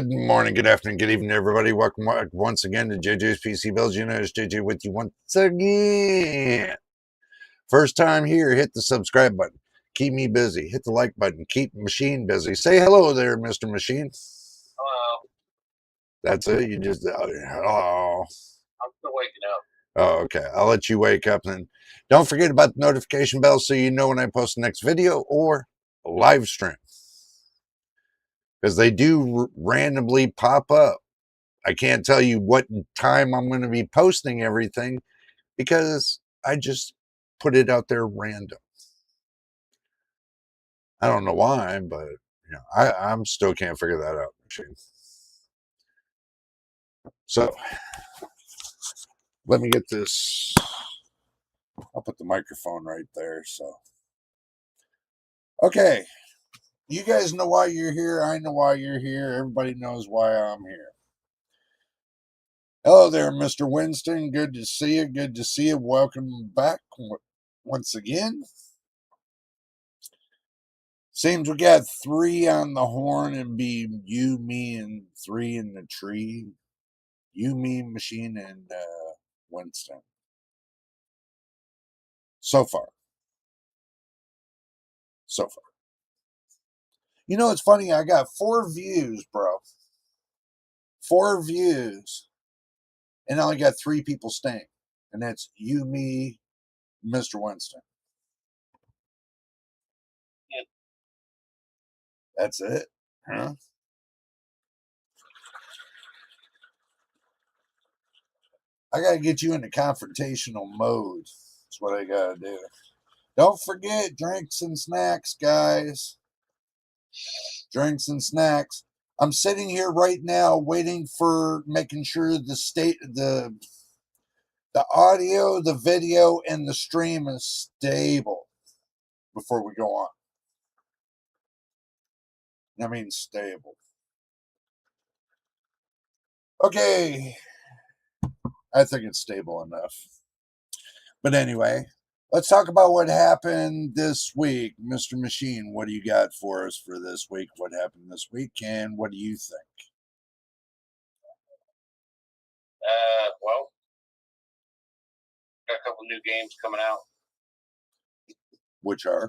Good morning, good afternoon, good evening, everybody. Welcome once again to JJ's PC Bells. You know, it's JJ with you once again. First time here, hit the subscribe button. Keep me busy. Hit the like button. Keep Machine busy. Say hello there, Mr. Machine. Hello. That's it. You just, hello. I'm still waking up. Oh, okay. I'll let you wake up. And don't forget about the notification bell so you know when I post the next video or live stream. Because they do randomly pop up. I can't tell you what time I'm going to be posting everything because I just put it out there random. I don't know why, but you know, I'm still can't figure that out. So let me get this. I'll put the microphone right there. So, okay. You guys know why you're here. I know why you're here. Everybody knows why I'm here. Hello there, Mr. Winston. Good to see you. Good to see you. Welcome back once again. Seems we got 3 on the horn and be you, me, and 3 in the tree. You, me, Machine, and Winston. So far. You know, it's funny. I got 4 views, bro. 4 views. And I only got 3 people staying. And that's you, me, Mr. Winston. Yeah. That's it. Huh? I got to get you into confrontational mode. That's what I got to do. Don't forget drinks and snacks, guys. Drinks and snacks. I'm sitting here right now waiting for making sure the audio, the video, and the stream is stable before we go on. I mean stable. Okay. I think it's stable enough. But anyway, let's talk about what happened this week. Mr. Machine, what do you got for us for this week? What happened this week, and what do you think? Well, got a couple new games coming out. Which are?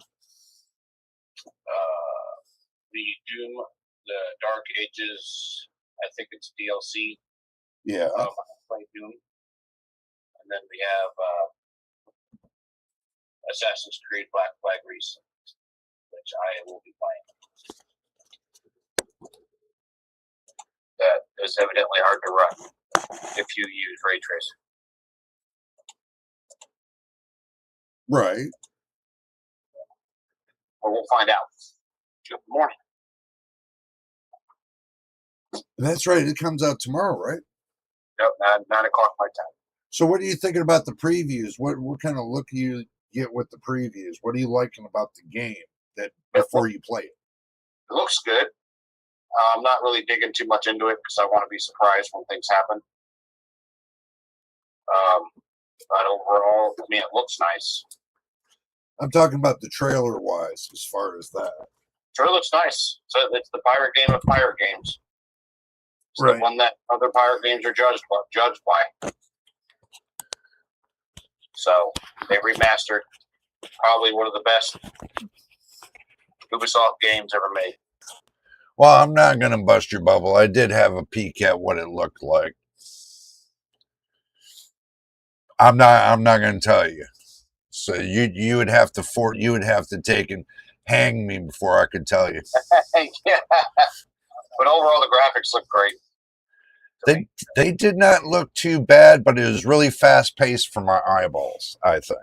The Doom, the Dark Ages, I think it's DLC. Yeah. Play Doom. And then we have Assassin's Creed Black Flag Recent, which I will be playing. That is evidently hard to run if you use ray tracing. Right. Well, we'll find out. Good morning. That's right. It comes out tomorrow, right? Nope, 9 o'clock my time. So what are you thinking about the previews? What kind of look do you get with the previews? What are you liking about the game that before you play it? It looks good. I'm not really digging too much into it because I want to be surprised when things happen. But overall, I mean, it looks nice. I'm talking about the trailer-wise, as far as that. Trailer looks nice. So it's the pirate game of pirate games. It's right. The one that other pirate games are judged by. So they remastered probably one of the best Ubisoft games ever made. Well, I'm not going to bust your bubble. I did have a peek at what it looked like. I'm not going to tell you. So you would have to take and hang me before I could tell you. Yeah. But overall, the graphics look great. They did not look too bad, but it was really fast paced for my eyeballs, I think.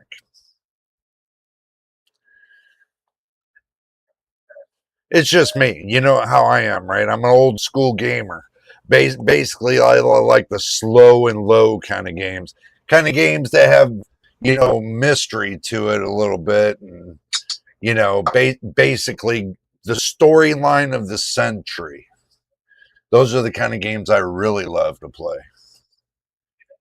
It's just me. You know how I am, right? I'm an old school gamer. Basically, I like the slow and low kind of games. Kind of games that have, you know, mystery to it a little bit. And, you know, basically the storyline of the century. Those are the kind of games I really love to play.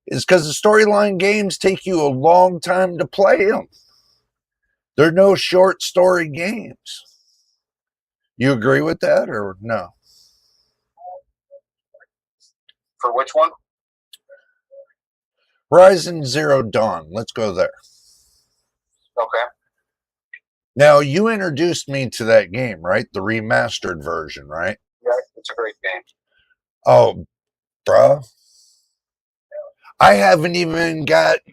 It's because the storyline games take you a long time to play them. They're no short story games. You agree with that or no? For which one? Horizon Zero Dawn. Let's go there. Okay. Now, you introduced me to that game, right? The remastered version, right? Yeah, it's a great game. Oh, bro. I haven't even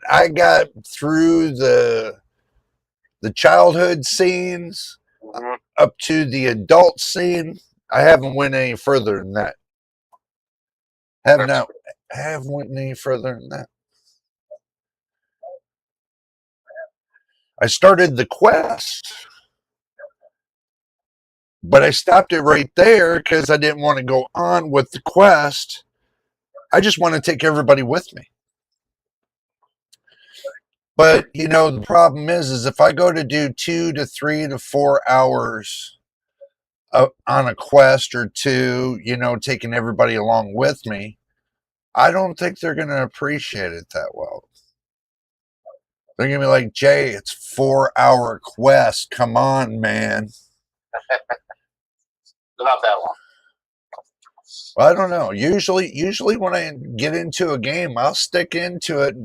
I got through the childhood scenes Mm-hmm. up to the adult scene. I haven't went any further than that. Haven't went any further than that. I started the quest, but I stopped it right there because I didn't want to go on with the quest. I just want to take everybody with me. But the problem is if I go to do 2 to 3 to 4 hours on a quest or two, taking everybody along with me, I don't think they're going to appreciate it that well. They're going to be like, Jay, it's 4-hour quest. Come on, man. Not that long. Well, I don't know. Usually when I get into a game, I'll stick into it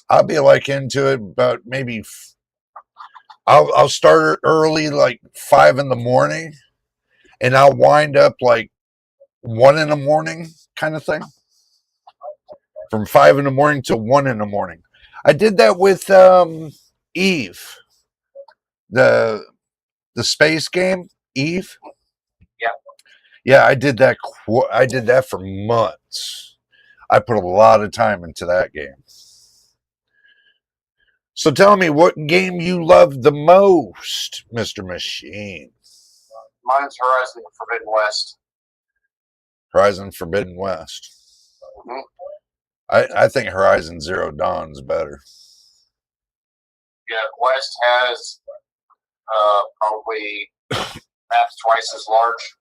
I'll be like into it about maybe I'll start early, like 5 in the morning, and I'll wind up like 1 in the morning kind of thing. From 5 in the morning to 1 in the morning. I did that with Eve, the space game, Eve. Yeah. Yeah, I did that. I did that for months. I put a lot of time into that game. So tell me, what game you love the most, Mr. Machine? Mine's Horizon Forbidden West. Horizon Forbidden West. Mm-hmm. I think Horizon Zero Dawn's better. Yeah, West has probably maps twice as large,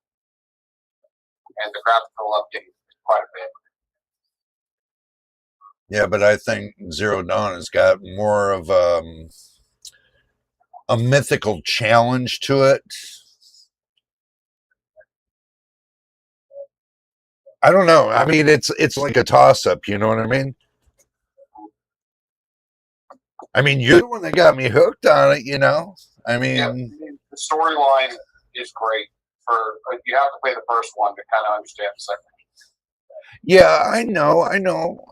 and the graphical update is quite a bit. Yeah, but I think Zero Dawn has got more of a mythical challenge to it. I don't know. I mean, it's like a toss up. You know what I mean? I mean, you're the one that got me hooked on it. I mean, yeah, the storyline is great. You have to play the first one to kind of understand the second. Yeah, I know.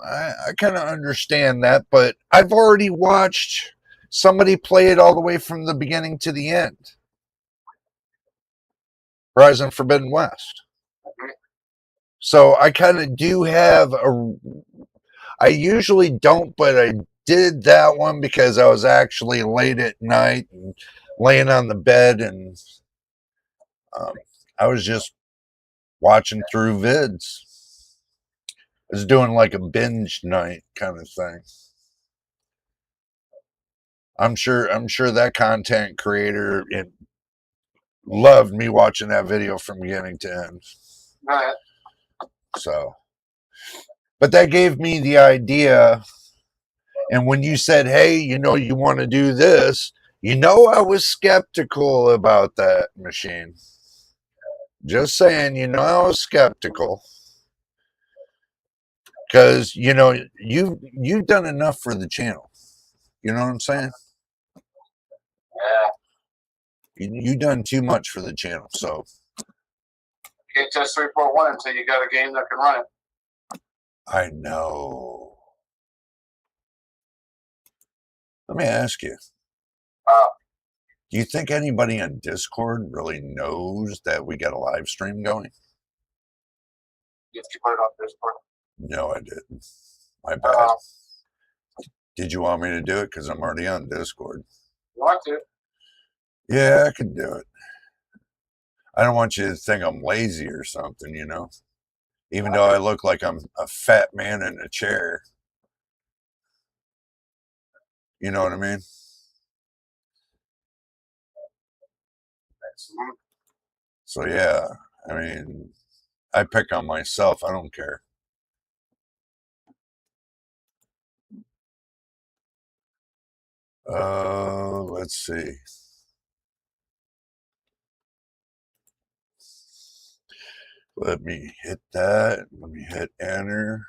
I kind of understand that, but I've already watched somebody play it all the way from the beginning to the end. Horizon Forbidden West. Mm-hmm. So I kind of do have I usually don't, but I did that one because I was actually late at night and laying on the bed, and I was just watching through vids. I was doing like a binge night kind of thing. I'm sure that content creator loved me watching that video from beginning to end. Right. So, but that gave me the idea. And when you said, hey, you want to do this, I was skeptical about that machine. Just saying, I was skeptical. Because, you've done enough for the channel. You know what I'm saying? Yeah. You've done too much for the channel. So You can't test 3.1 until you got a game that can run it. I know. Let me ask you. Do you think anybody on Discord really knows that we got a live stream going? Did you put it on Discord? No, I didn't. My bad. Did you want me to do it? Because I'm already on Discord. You want to? Yeah, I could do it. I don't want you to think I'm lazy or something, even though I look like I'm a fat man in a chair. You know what I mean? So yeah, I mean, I pick on myself. I don't care. Let's see. Let me hit that. Let me hit enter.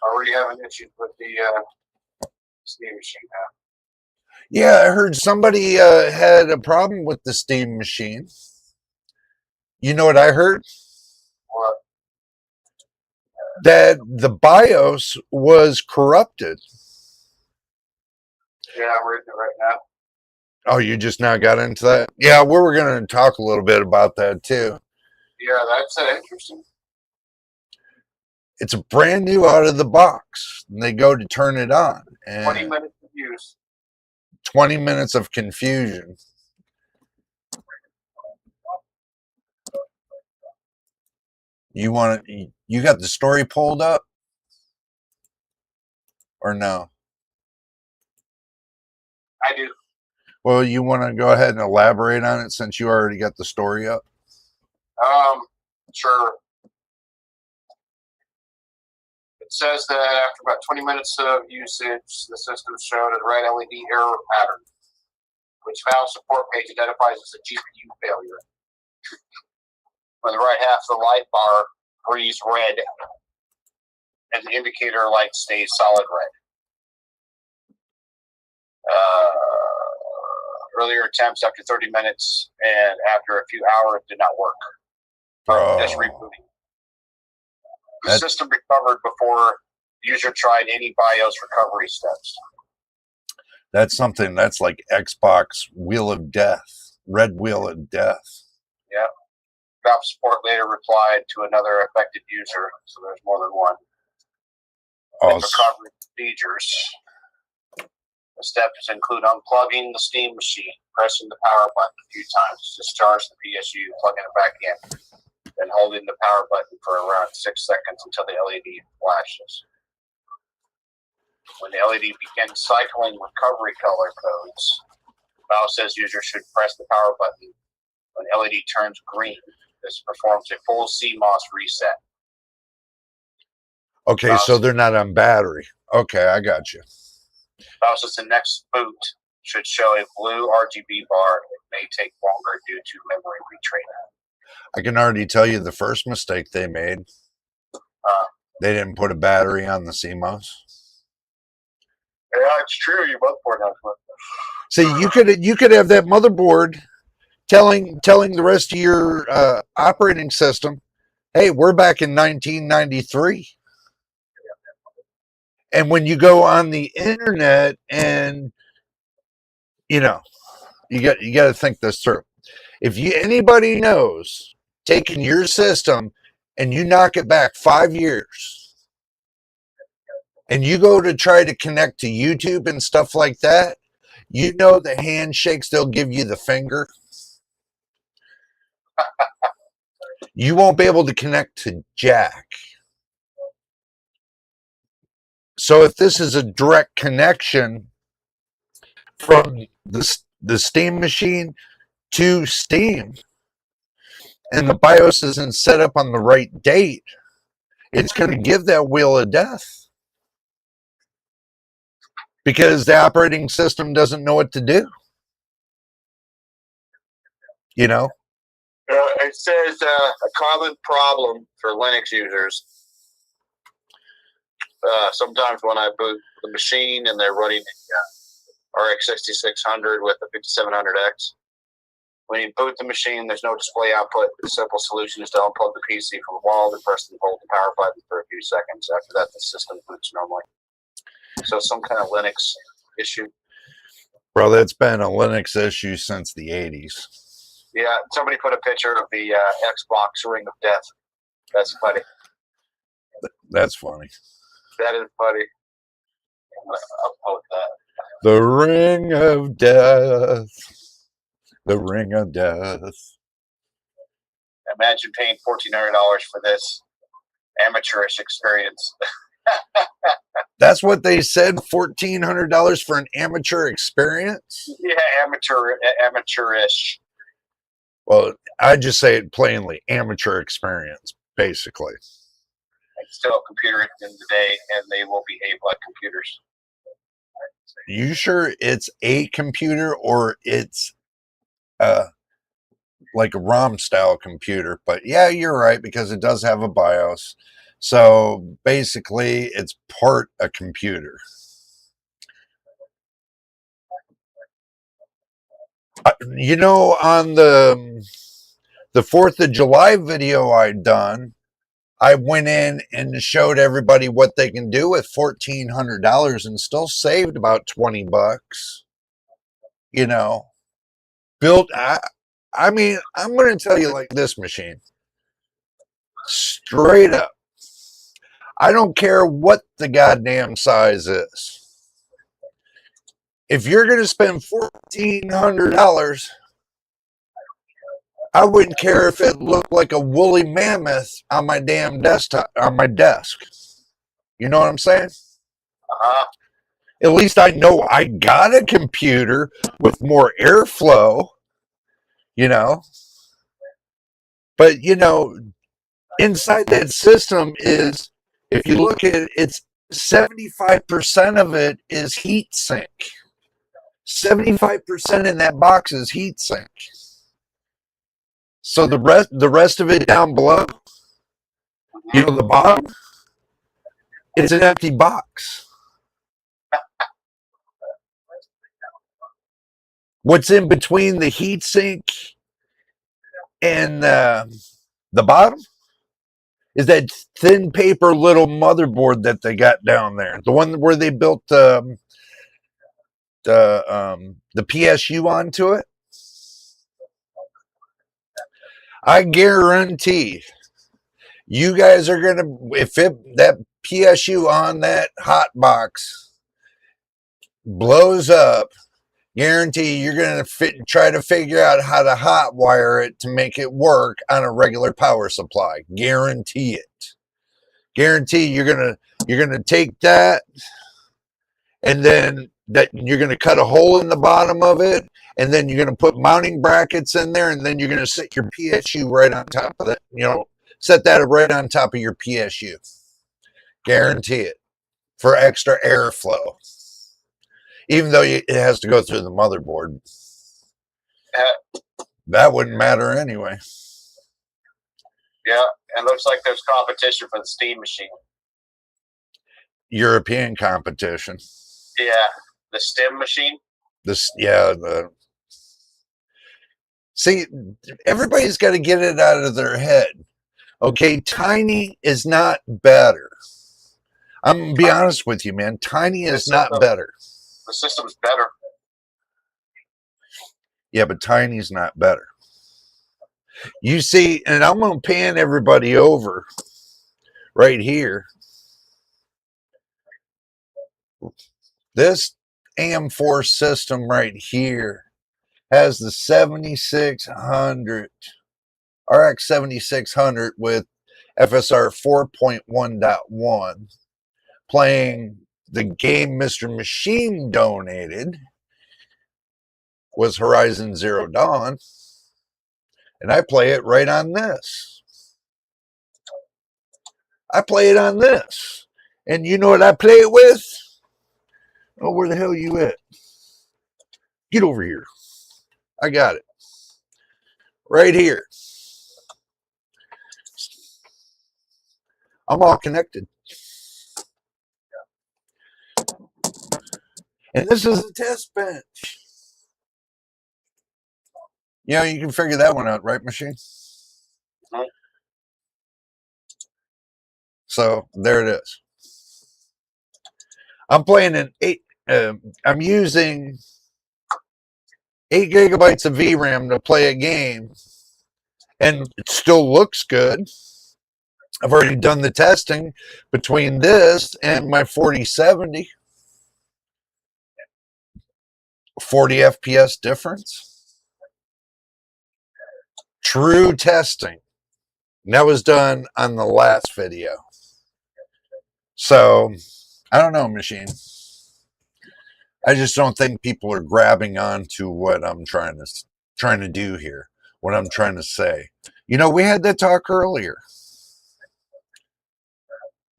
Already having issues with the Steam machine now. Yeah, I heard somebody had a problem with the Steam machine. You know what I heard? What? That the BIOS was corrupted. Yeah, I'm reading it right now. Oh, you just now got into that? Yeah, we were going to talk a little bit about that too. Yeah, that's interesting. It's a brand new out of the box. And they go to turn it on. 20 And minutes of use. 20 minutes of confusion. You want to, you got the story pulled up? Or no? I do. Well, you want to go ahead and elaborate on it since you already got the story up? Sure. It says that after about 20 minutes of usage, the system showed a red LED error pattern, which valve support page identifies as a GPU failure. When the right half of the light bar reads red, and the indicator light stays solid red. Earlier attempts after 30 minutes and after a few hours did not work. Just rebooting. The system recovered before the user tried any BIOS recovery steps. That's something that's like Xbox Wheel of Death, Red Wheel of Death. Yeah. Valve support later replied to another affected user, so there's more than one. With recovery procedures. The steps include unplugging the Steam machine, pressing the power button a few times to discharge the PSU, plugging it back in, then holding the power button for around 6 seconds until the LED flashes. When the LED begins cycling recovery color codes, Valve says users should press the power button. When LED turns green, this performs a full CMOS reset. Okay, so they're not on battery. Okay, I got you. Valve says the next boot should show a blue RGB bar. It may take longer due to memory retraining. I can already tell you the first mistake they made. They didn't put a battery on the CMOS. Yeah, it's true. Your motherboard has one. See, you could have that motherboard telling the rest of your operating system, "Hey, we're back in 1993." And when you go on the internet, and you got to think this through. If anybody knows taking your system and you knock it back 5 years, and you go to try to connect to YouTube and stuff like that, you know the handshakes they'll give you the finger. You won't be able to connect to jack. So if this is a direct connection from the Steam machine to Steam, and the BIOS isn't set up on the right date, it's going to give that wheel of death because the operating system doesn't know what to do. It says a common problem for Linux users. Sometimes when I boot the machine and they're running RX 6600 with a 5700X, when you boot the machine, there's no display output. The simple solution is to unplug the PC from the wall and press and hold the power button for a few seconds. After that, the system boots normally. So some kind of Linux issue. Bro, that's been a Linux issue since the 80s. Yeah, somebody put a picture of the Xbox Ring of Death. That's funny. That's funny. That is funny. I'll post that. The Ring of Death. The Ring of Death. Imagine paying $1,400 for this amateurish experience. That's what they said, $1,400 for an amateur experience? Yeah, amateurish. Well, I just say it plainly, amateur experience, basically. It's still a computer at the end of the day, and they will behave like computers. You sure it's a computer or it's like a ROM style computer? But yeah, you're right, because it does have a BIOS. So basically, it's part a computer. You know, on the 4th of July video I done, I went in and showed everybody what they can do with $1,400 and still saved about $20. You know, built. I mean, I'm going to tell you like this, machine. Straight up, I don't care what the goddamn size is. If you're going to spend $1,400, I wouldn't care if it looked like a woolly mammoth on my damn desktop, on my desk. You know what I'm saying? At least I know I got a computer with more airflow, you know. But, you know, inside that system is, if you look at it, it's 75% of it is heat sink. 75% in that box is heat sink. So the rest of it down below, you know, the bottom, it's an empty box. What's in between the heat sink and the bottom is that thin paper little motherboard that they got down there. The one where they built the PSU onto it. I guarantee you guys are gonna, if that PSU on that hot box blows up, guarantee you're gonna try to figure out how to hot wire it to make it work on a regular power supply. Guarantee it. Guarantee you're gonna take that, and then that you're going to cut a hole in the bottom of it, and then you're going to put mounting brackets in there, and then you're going to set your PSU right on top of that. You know, set that right on top of your PSU. Guarantee it, for extra airflow. Even though it has to go through the motherboard. That wouldn't matter anyway. Yeah, it looks like there's competition for the steam machine. European competition. Yeah, the stem machine. See, everybody's got to get it out of their head. Okay, tiny is not better. I'm going to be honest with you, man. Tiny is not better. The system's better. Yeah, but tiny's not better. You see, and I'm going to pan everybody over right here. This AM4 system right here has the 7600 RX 7600 with FSR 4.1.1 playing the game Mr. Machine donated was Horizon Zero Dawn, and I play it right on this. I play it on this, and you know what I play it with? Oh, where the hell you at? Get over here. I got it. Right here. I'm all connected. And this is a test bench. You know, you can figure that one out, right, machine? So there it is. I'm playing an I'm using 8 gigabytes of VRAM to play a game, and it still looks good. I've already done the testing between this and my 4070. 40 FPS difference. True testing. And that was done on the last video. So, I don't know, machine. I just don't think people are grabbing on to what I'm trying to do here. What I'm trying to say. You know, we had that talk earlier.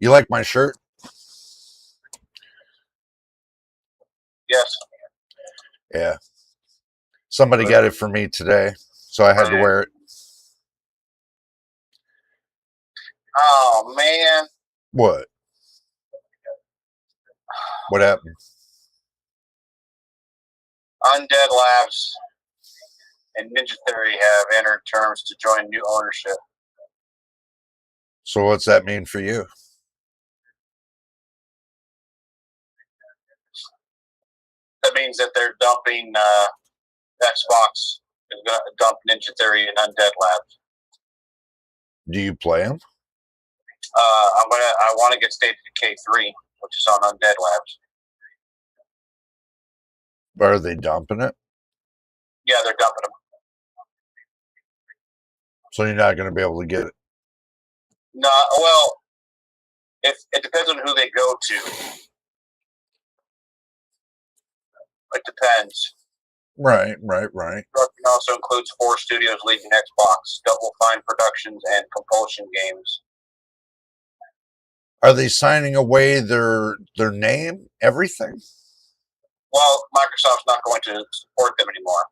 You like my shirt? Yes. Yeah. Somebody got it for me today, so I had to wear it. Oh, man. What? What happened? Undead Labs and Ninja Theory have entered terms to join new ownership. So what's that mean for you? That means that they're dumping Xbox is going to dump Ninja Theory and Undead Labs. Do you play them? I want to get State of Decay 3, which is on Undead Labs. Are they dumping it? Yeah, they're dumping them. So you're not going to be able to get it? No, well, it depends on who they go to. It depends. Right. It also includes 4 studios leaving Xbox, Double Fine Productions, and Compulsion Games. Are they signing away their name, everything? Well, Microsoft's not going to support them anymore.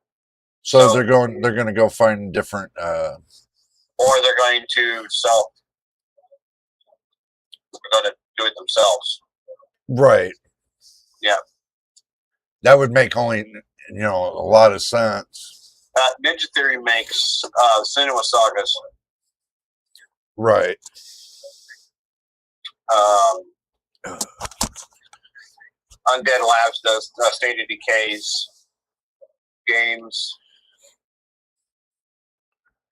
So they're going to go find different or they're going to sell. They're going to do it themselves. Right. Yeah. That would make only, a lot of sense. Ninja Theory makes Cinema Sagas. Right. Undead Labs does State of Decay's games.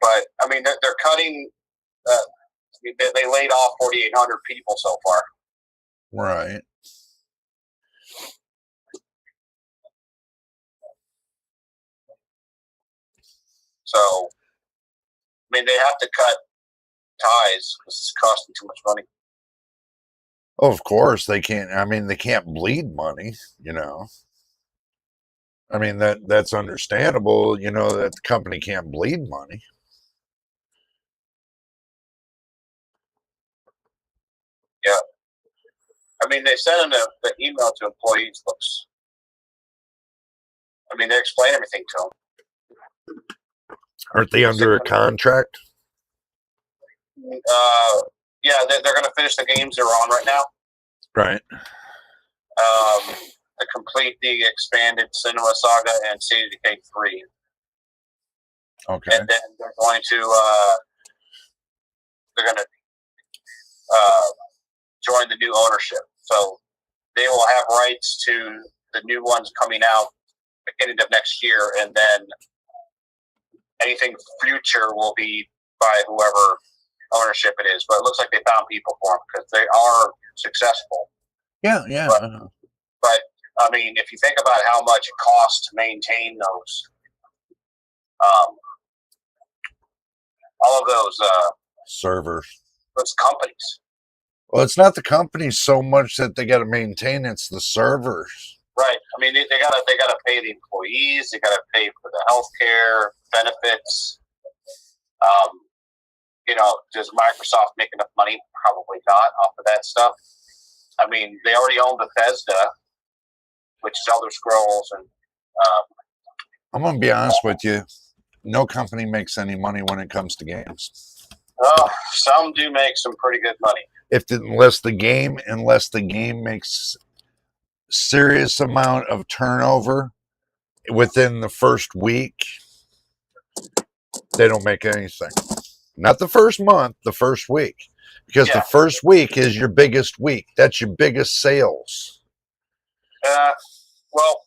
But, I mean, they're cutting... they laid off 4,800 people so far. Right. So, I mean, they have to cut ties because it's costing too much money. Oh, of course they can't. I mean, they can't bleed money. I mean that's understandable. That the company can't bleed money. Yeah. I mean, they sent the email to employees. They explain everything to them. Aren't they under a contract? Yeah, they're going to finish the games they're on right now. Right. To complete the expanded Cinema Saga and State of Decay 3. Okay. And then they're going to join the new ownership. So they will have rights to the new ones coming out beginning of next year, and then anything future will be by whoever ownership it is. But it looks like they found people for them because they are successful. Yeah. But I mean, if you think about how much it costs to maintain those, all of those servers, those companies. Well, it's not the companies so much that they got to maintain; it's the servers. Right. I mean, they gotta pay the employees. They gotta pay for the healthcare benefits. Does Microsoft make enough money? Probably not off of that stuff. I mean, they already own Bethesda, which is Elder Scrolls, and I'm gonna be honest with you. No company makes any money when it comes to games. Well, some do make some pretty good money. Unless the game makes serious amount of turnover within the first week, they don't make anything. Not the first month, the first week. Because the first week is your biggest week. That's your biggest sales. Well,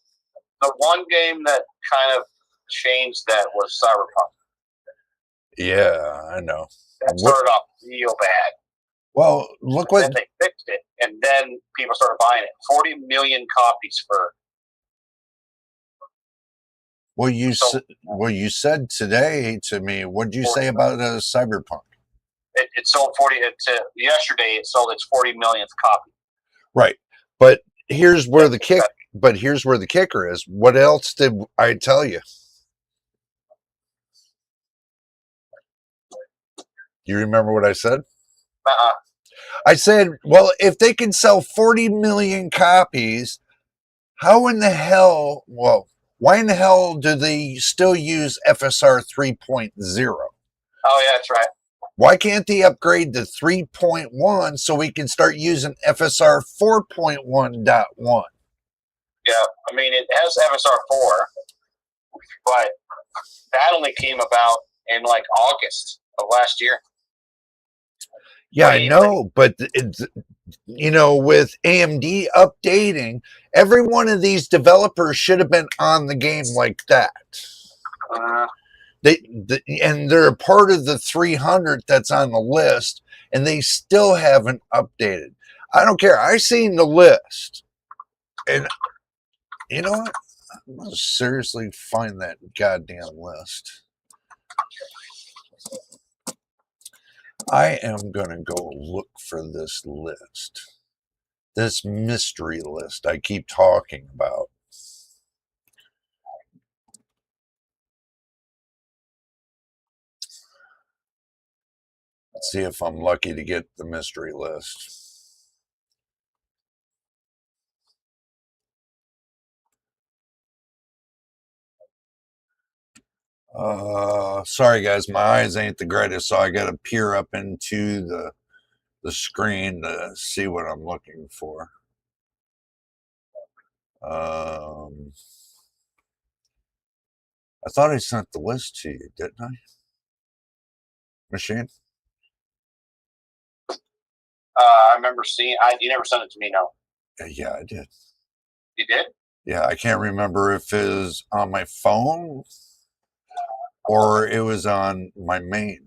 the one game that kind of changed that was Cyberpunk. Yeah, I know. That started off real bad. Well, look what... Then they fixed it, and then people started buying it. 40 million copies for... Well, you said today to me, what did you say about Cyberpunk? It sold 40... yesterday, it sold its 40 millionth copy. Right. But here's where the kicker is. What else did I tell you? Do you remember what I said? I said, well, if they can sell 40 million copies, How in the hell, well, why in the hell do they still use FSR 3.0? Oh, yeah, that's right. Why can't they upgrade to 3.1 so we can start using FSR 4.1.1? Yeah, I mean, it has FSR 4, but that only came about in like August of last year. Yeah, I know, but it's, you know, with AMD updating, every one of these developers should have been on the game like that. And they're a part of the 300 that's on the list, and they still haven't updated. I don't care. I seen the list, and you know what? I'm gonna seriously find that goddamn list. I am gonna go look for this list, this mystery list I keep talking about. Let's see if I'm lucky to get the mystery list. Sorry guys, my eyes ain't the greatest, so I gotta peer up into the screen to see what I'm looking for. I thought I sent the list to you, didn't I? Machine? I remember seeing. You never sent it to me, no. Yeah, I did. You did? Yeah, I can't remember if it was on my phone or it was on my main.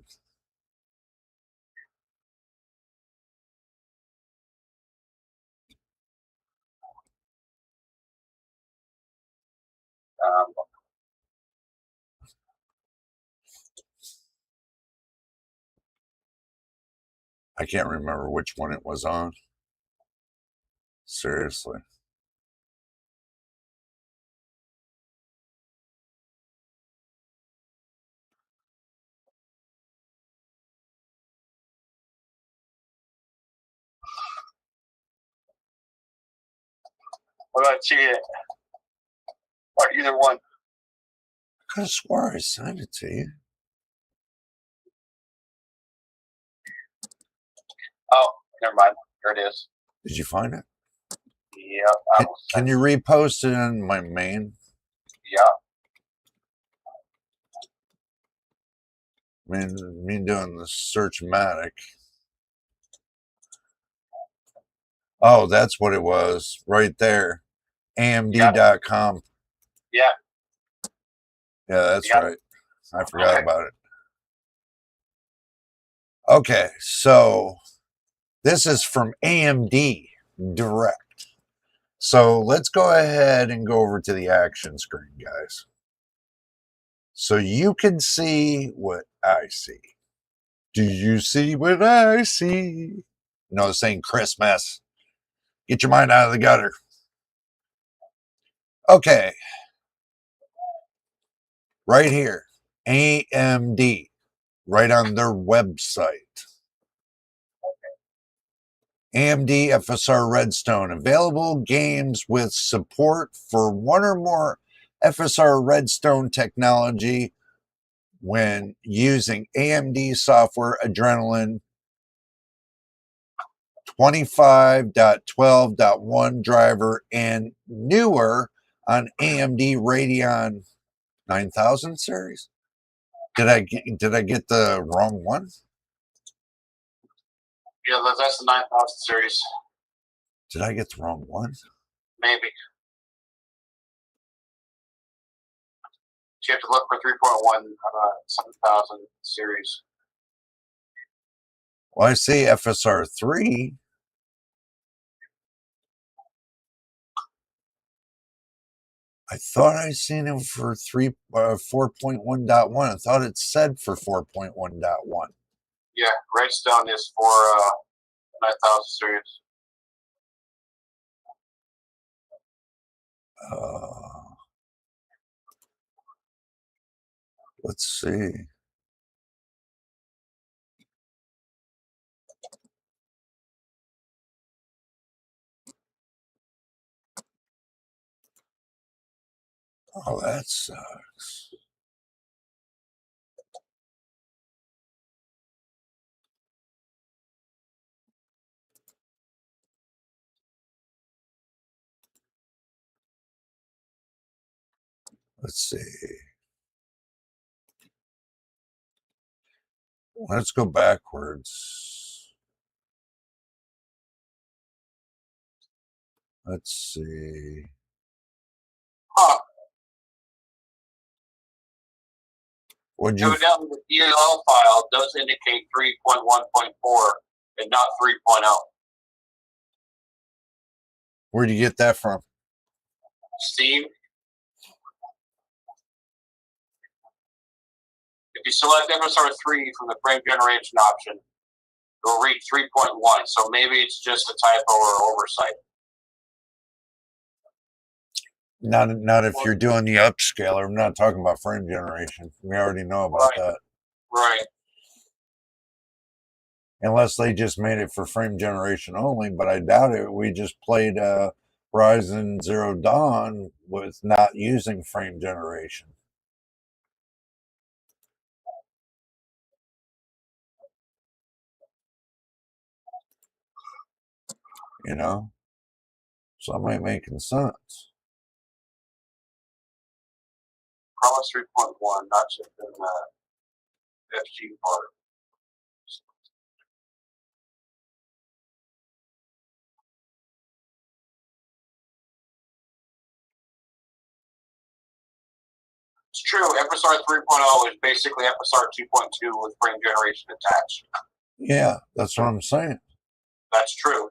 I can't remember which one it was on. Seriously. What about you? Or either one? I could have swore I sent it to you. Oh, never mind. There it is. Did you find it? Yeah. Can you repost it in my main? Yeah. I mean, me doing the Searchmatic. Oh, that's what it was right there. AMD.com. Yeah. Yeah, that's right. I forgot about it. Okay, so this is from AMD Direct. So let's go ahead and go over to the action screen, guys. So you can see what I see. Do you see what I see? No, saying Christmas. Get your mind out of the gutter. Okay. Right here. AMD. Right on their website. AMD FSR Redstone. Available games with support for one or more FSR Redstone technology when using AMD software Adrenaline 25.12.1 driver and newer on AMD Radeon 9000 series. Did I get the wrong one? Yeah, that's the 9000 series. Did I get the wrong one? Maybe. You have to look for 3.1 7000 series. Well, I see FSR 3. I thought I seen it for 4.1.1. I thought it said for 4.1.1. Yeah, Redstone is for 9000 series. Let's see. Oh, that sucks. Let's see. Let's go backwards. Let's see. What'd you? Evidently, the DLL file does indicate 3.1.4 and not 3.0. Where'd you get that from? Steam. If you select MSR3 from the frame generation option, it will read 3.1. So maybe it's just a typo or oversight. Not if you're doing the upscaler. I'm not talking about frame generation. We already know about that. Right. Unless they just made it for frame generation only, but I doubt it. We just played Horizon Zero Dawn with not using frame generation. You know? So that might making sense. Promise 3.1, not just in the FG part. It's true. FSR 3.0 is basically FSR 2.2 with frame generation attached. Yeah, that's what I'm saying. That's true.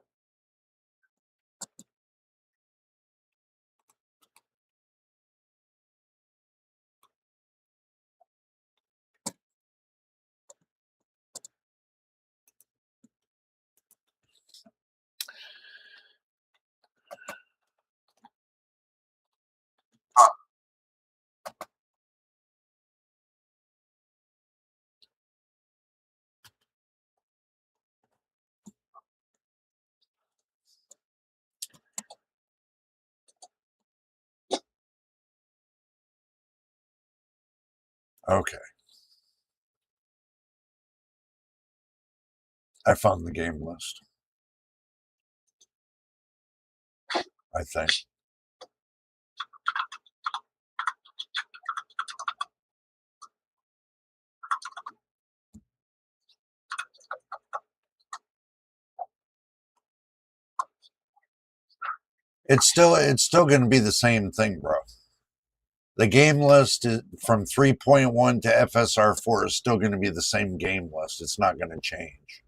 Okay. I found the game list. I think. It's still going to be the same thing, bro. The game list from 3.1 to FSR4 is still going to be the same game list. It's not going to change.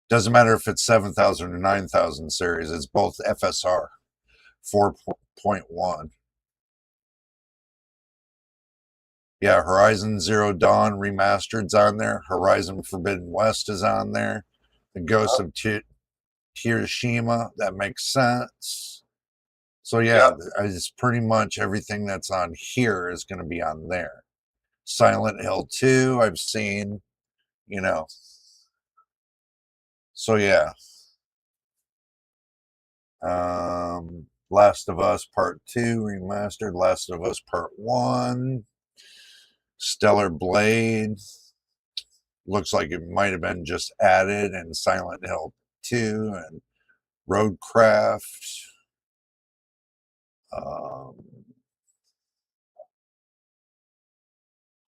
Doesn't matter if it's 7,000 or 9,000 series. It's both FSR 4.1. Yeah, Horizon Zero Dawn Remastered's on there. Horizon Forbidden West is on there. The Ghost of Hiroshima, that makes sense. So yeah, it's pretty much everything that's on here is going to be on there. Silent Hill 2, I've seen, you know. So yeah. Last of Us Part 2 Remastered, Last of Us Part 1, Stellar Blade. Looks like it might have been just added, and Silent Hill 2 and Roadcraft.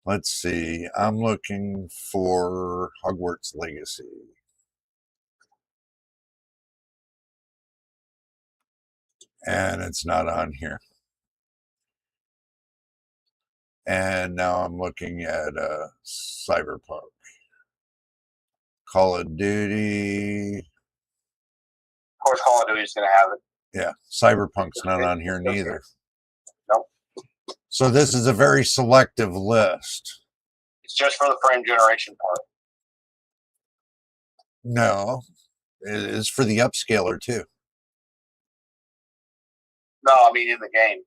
Let's see. I'm looking for Hogwarts Legacy. And it's not on here. And now I'm looking at Cyberpunk. Call of Duty. Of course, Call of Duty is going to have it. Yeah, Cyberpunk's not on here neither. Nope. So this is a very selective list. It's just for the frame generation part. No, it is for the upscaler too. No, I mean in the game.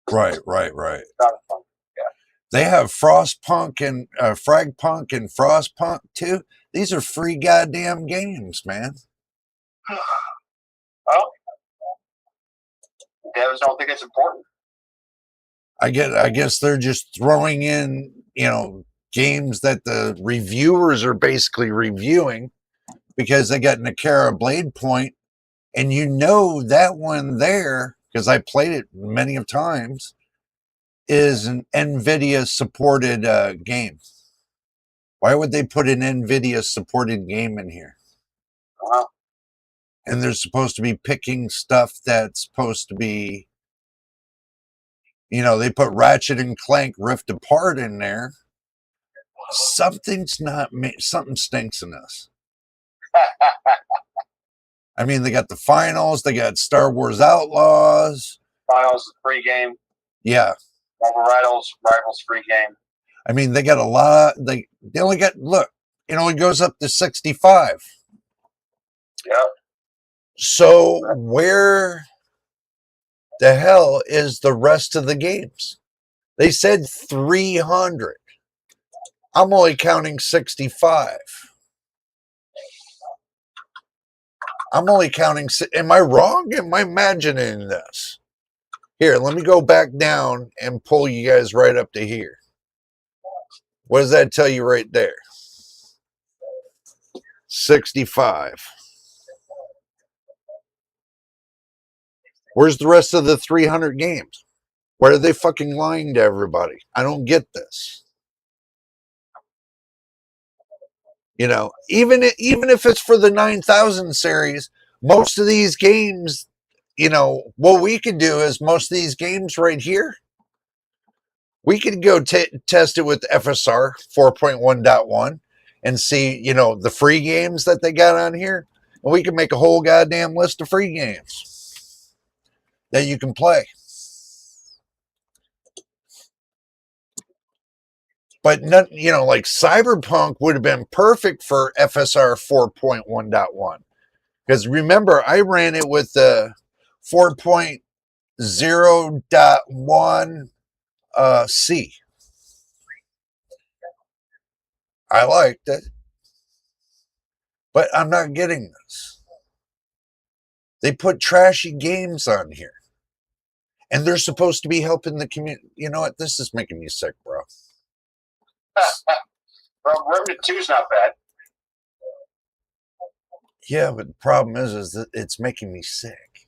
Right. Yeah. They have Frostpunk and Fragpunk and Frostpunk too. These are free goddamn games, man. Well, devs don't think it's important. I guess they're just throwing in, games that the reviewers are basically reviewing because they got Nakara Blade Point, and that one there, because I played it many of times, is an NVIDIA supported game. Why would they put an NVIDIA supported game in here? And they're supposed to be picking stuff that's supposed to be, they put Ratchet and Clank Rift Apart in there. Something stinks in this. I mean, they got the finals, they got Star Wars Outlaws. Finals is free game. Yeah. Marvel Rivals free game. I mean, they got a lot. They only got, look, it only goes up to 65. Yep. So where the hell is the rest of the games? They said 300. I'm only counting 65. I'm only counting. Am I wrong? Am I imagining this? Here, let me go back down and pull you guys right up to here. What does that tell you right there? 65. Where's the rest of the 300 games? Why are they fucking lying to everybody? I don't get this. Even if it's for the 9000 series, most of these games, what we could do is most of these games right here, we could go test it with FSR 4.1.1 and see, the free games that they got on here. And we can make a whole goddamn list of free games that you can play. But not, like Cyberpunk would have been perfect for FSR 4.1.1. Because remember, I ran it with the 4.0.1 C. I liked it. But I'm not getting this. They put trashy games on here. And they're supposed to be helping the community. You know what? This is making me sick, bro. Well, Remnant 2 is not bad. Yeah, but the problem is that it's making me sick.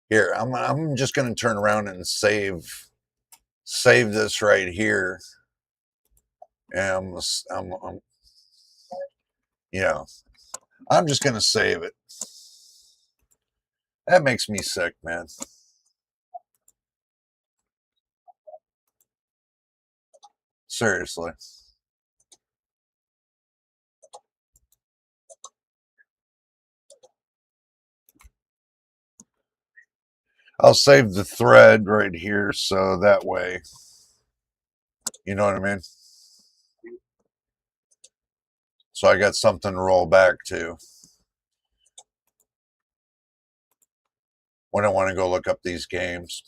Here, I'm just going to turn around and save this right here. And I'm just going to save it. That makes me sick, man. Seriously. I'll save the thread right here so that way, you know what I mean? So I got something to roll back to when I want to go look up these games.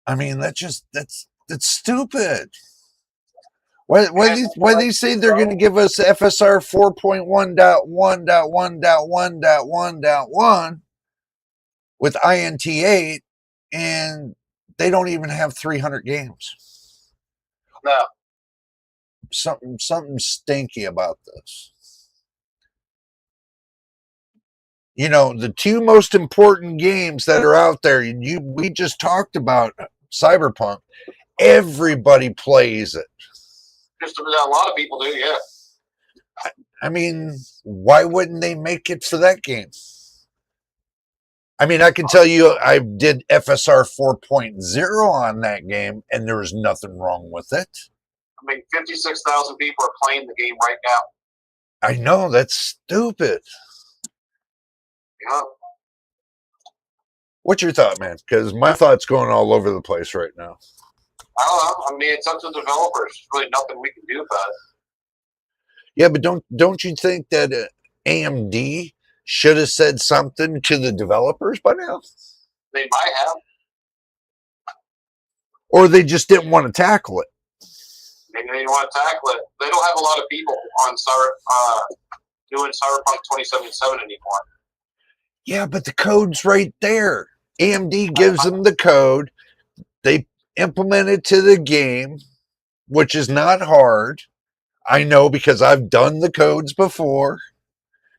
I mean, that's stupid. Why they say they're going to give us FSR 4.1.1.1.1.1.1 with INT8 and they don't even have 300 games? No. Something stinky about this. The two most important games that are out there, we just talked about Cyberpunk. Everybody plays it. Just a lot of people do, yeah. I mean, why wouldn't they make it for that game? I mean, I can tell you I did FSR 4.0 on that game, and there was nothing wrong with it. I mean, 56,000 people are playing the game right now. I know, that's stupid. Yeah. What's your thought, man? Because my thought's going all over the place right now. I don't know. I mean, it's up to the developers. There's really nothing we can do about it. Yeah, but don't you think that AMD should have said something to the developers by now? They might have. Or they just didn't want to tackle it. Maybe they didn't want to tackle it. They don't have a lot of people on doing Cyberpunk 2077 anymore. Yeah, but the code's right there. AMD gives them the code. They implement it to the game, which is not hard. I know because I've done the codes before.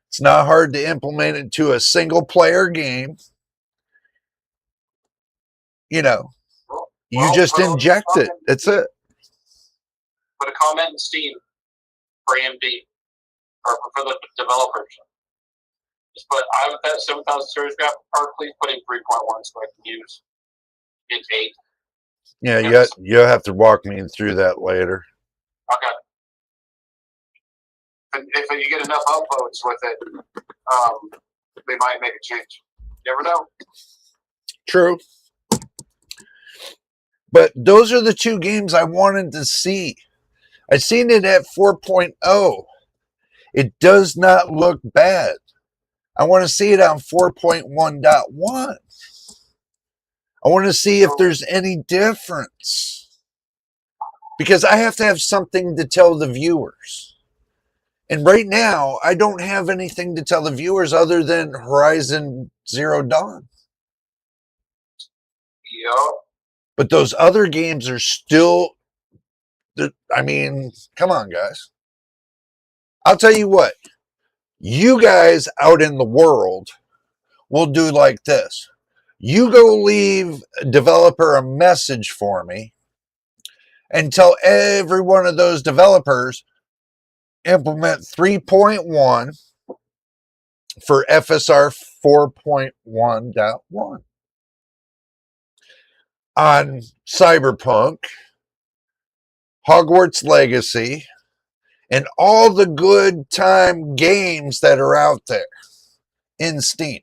It's not hard to implement it to a single player game. You know, you just inject it. That's it. Put a comment in Steam for AMD or for the developers. Just put, I have that 7000 series graphic card, please put in 3.1 so I can use Int 8. Yeah, you'll have to walk me through that later. Okay. If you get enough upvotes with it, they might make a change. You never know. True. But those are the two games I wanted to see. I seen it at 4.0. It does not look bad. I want to see it on 4.1.1. I want to see if there's any difference. Because I have to have something to tell the viewers. And right now, I don't have anything to tell the viewers other than Horizon Zero Dawn. Yep. But those other games are still, I mean, come on, guys. I'll tell you what. You guys out in the world will do like this. You go leave a developer a message for me and tell every one of those developers implement 3.1 for FSR 4.1.1 on Cyberpunk, Hogwarts Legacy, and all the good time games that are out there in Steam.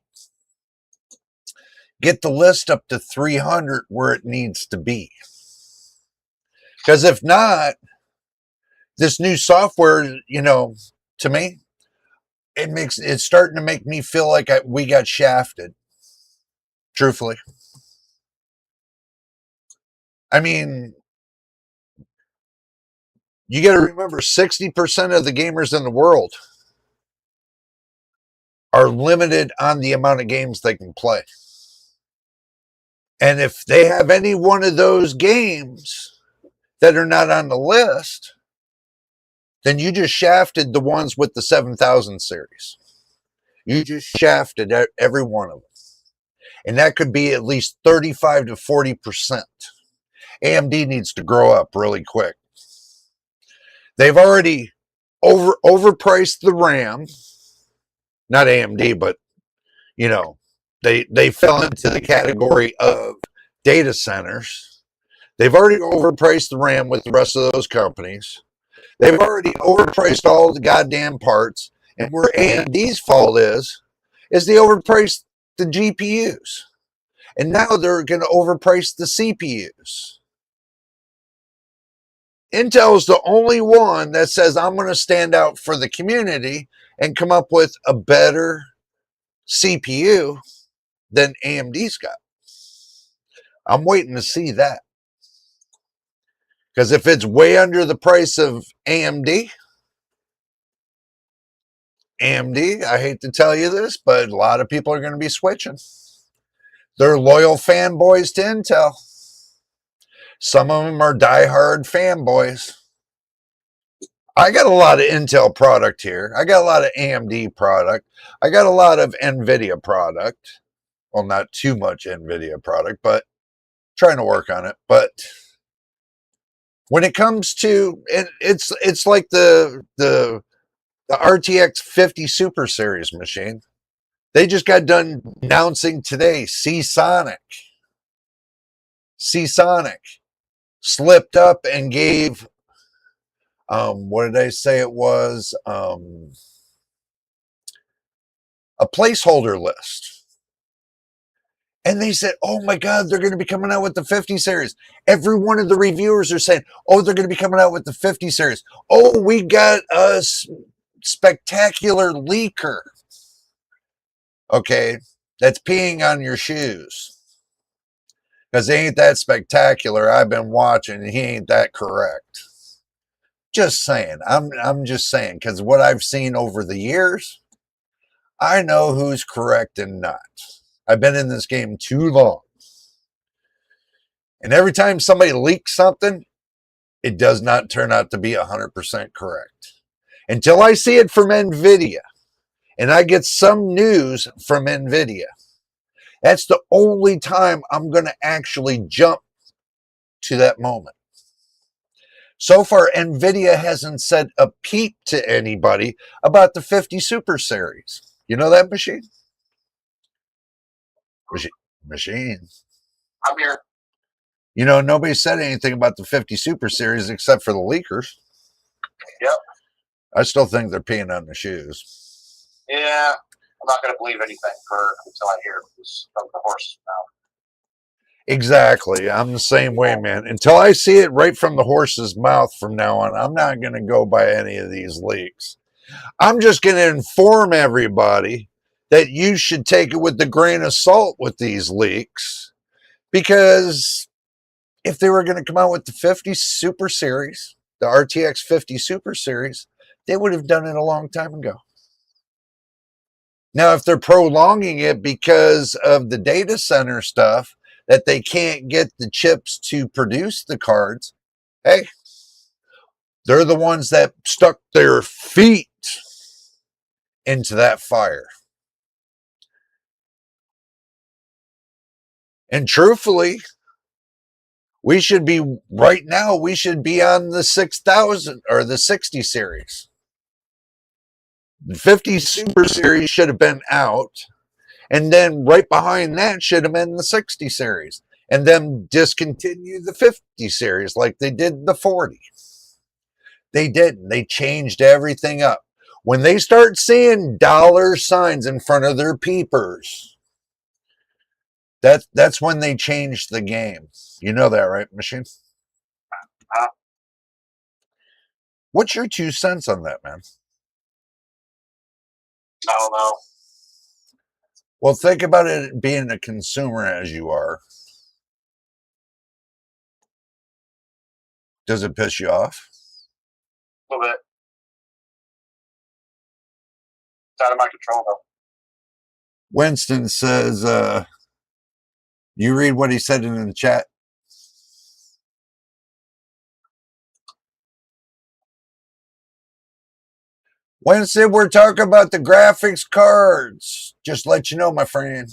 Get the list up to 300 where it needs to be. Because if not, this new software, you know, to me, it's starting to make me feel like we got shafted. Truthfully. I mean, you got to remember 60% of the gamers in the world are limited on the amount of games they can play. And if they have any one of those games that are not on the list, then you just shafted the ones with the 7000 series. You just shafted every one of them. And that could be at least 35 to 40%. AMD needs to grow up really quick. They've already overpriced the RAM. Not AMD, but, you know, they fell into the category of data centers. They've already overpriced the RAM with the rest of those companies. They've already overpriced all the goddamn parts. And where AMD's fault is they overpriced the GPUs. And now they're going to overprice the CPUs. Intel's the only one that says, I'm going to stand out for the community and come up with a better CPU than AMD's got. I'm waiting to see that. Because if it's way under the price of AMD, I hate to tell you this, but a lot of people are going to be switching. They're loyal fanboys to Intel. Some of them are diehard fanboys. I got a lot of Intel product here. I got a lot of AMD product. I got a lot of NVIDIA product. Well, not too much NVIDIA product, but trying to work on it. But when it comes to it's like the RTX 50 Super Series machine. They just got done announcing today Seasonic slipped up and gave what did I say it was? A placeholder list. And they said, oh my God, they're going to be coming out with the 50 series. Every one of the reviewers are saying, oh, they're going to be coming out with the 50 series. Oh, we got a spectacular leaker. Okay, that's peeing on your shoes. Because he ain't that spectacular. I've been watching and he ain't that correct. Just saying. I'm just saying, because what I've seen over the years, I know who's correct and not. I've been in this game too long. And every time somebody leaks something, it does not turn out to be 100% correct. Until I see it from NVIDIA and I get some news from NVIDIA, that's the only time I'm going to actually jump to that moment. So far, NVIDIA hasn't said a peep to anybody about the 50 Super Series. You know that machine? Machine. I'm here. You know, nobody said anything about the 50 Super Series except for the leakers. Yep. I still think they're peeing on the shoes. Yeah, I'm not going to believe anything until I hear it from the horse's mouth. Exactly. I'm the same way, man. Until I see it right from the horse's mouth from now on, I'm not going to go by any of these leaks. I'm just going to inform everybody that you should take it with a grain of salt with these leaks, because if they were going to come out with the 50 Super Series, the RTX 50 Super Series, they would have done it a long time ago. Now, if they're prolonging it because of the data center stuff, that they can't get the chips to produce the cards, hey, they're the ones that stuck their feet into that fire. And truthfully, we should be right now, we should be on the 6,000 or the 60 series. The 50 Super Series should have been out. And then right behind that should have been the 60 series. And then discontinue the 50 series like they did the 40. They didn't. They changed everything up. When they start seeing dollar signs in front of their peepers, that's when they changed the game. You know that, right, Machine? What's your 2 cents on that, man? I don't know. Well, think about it being a consumer as you are. Does it piss you off? A little bit. It's out of my control, though. Winston says, you read what he said in the chat? Wednesday, we're talking about the graphics cards. Just let you know, my friend.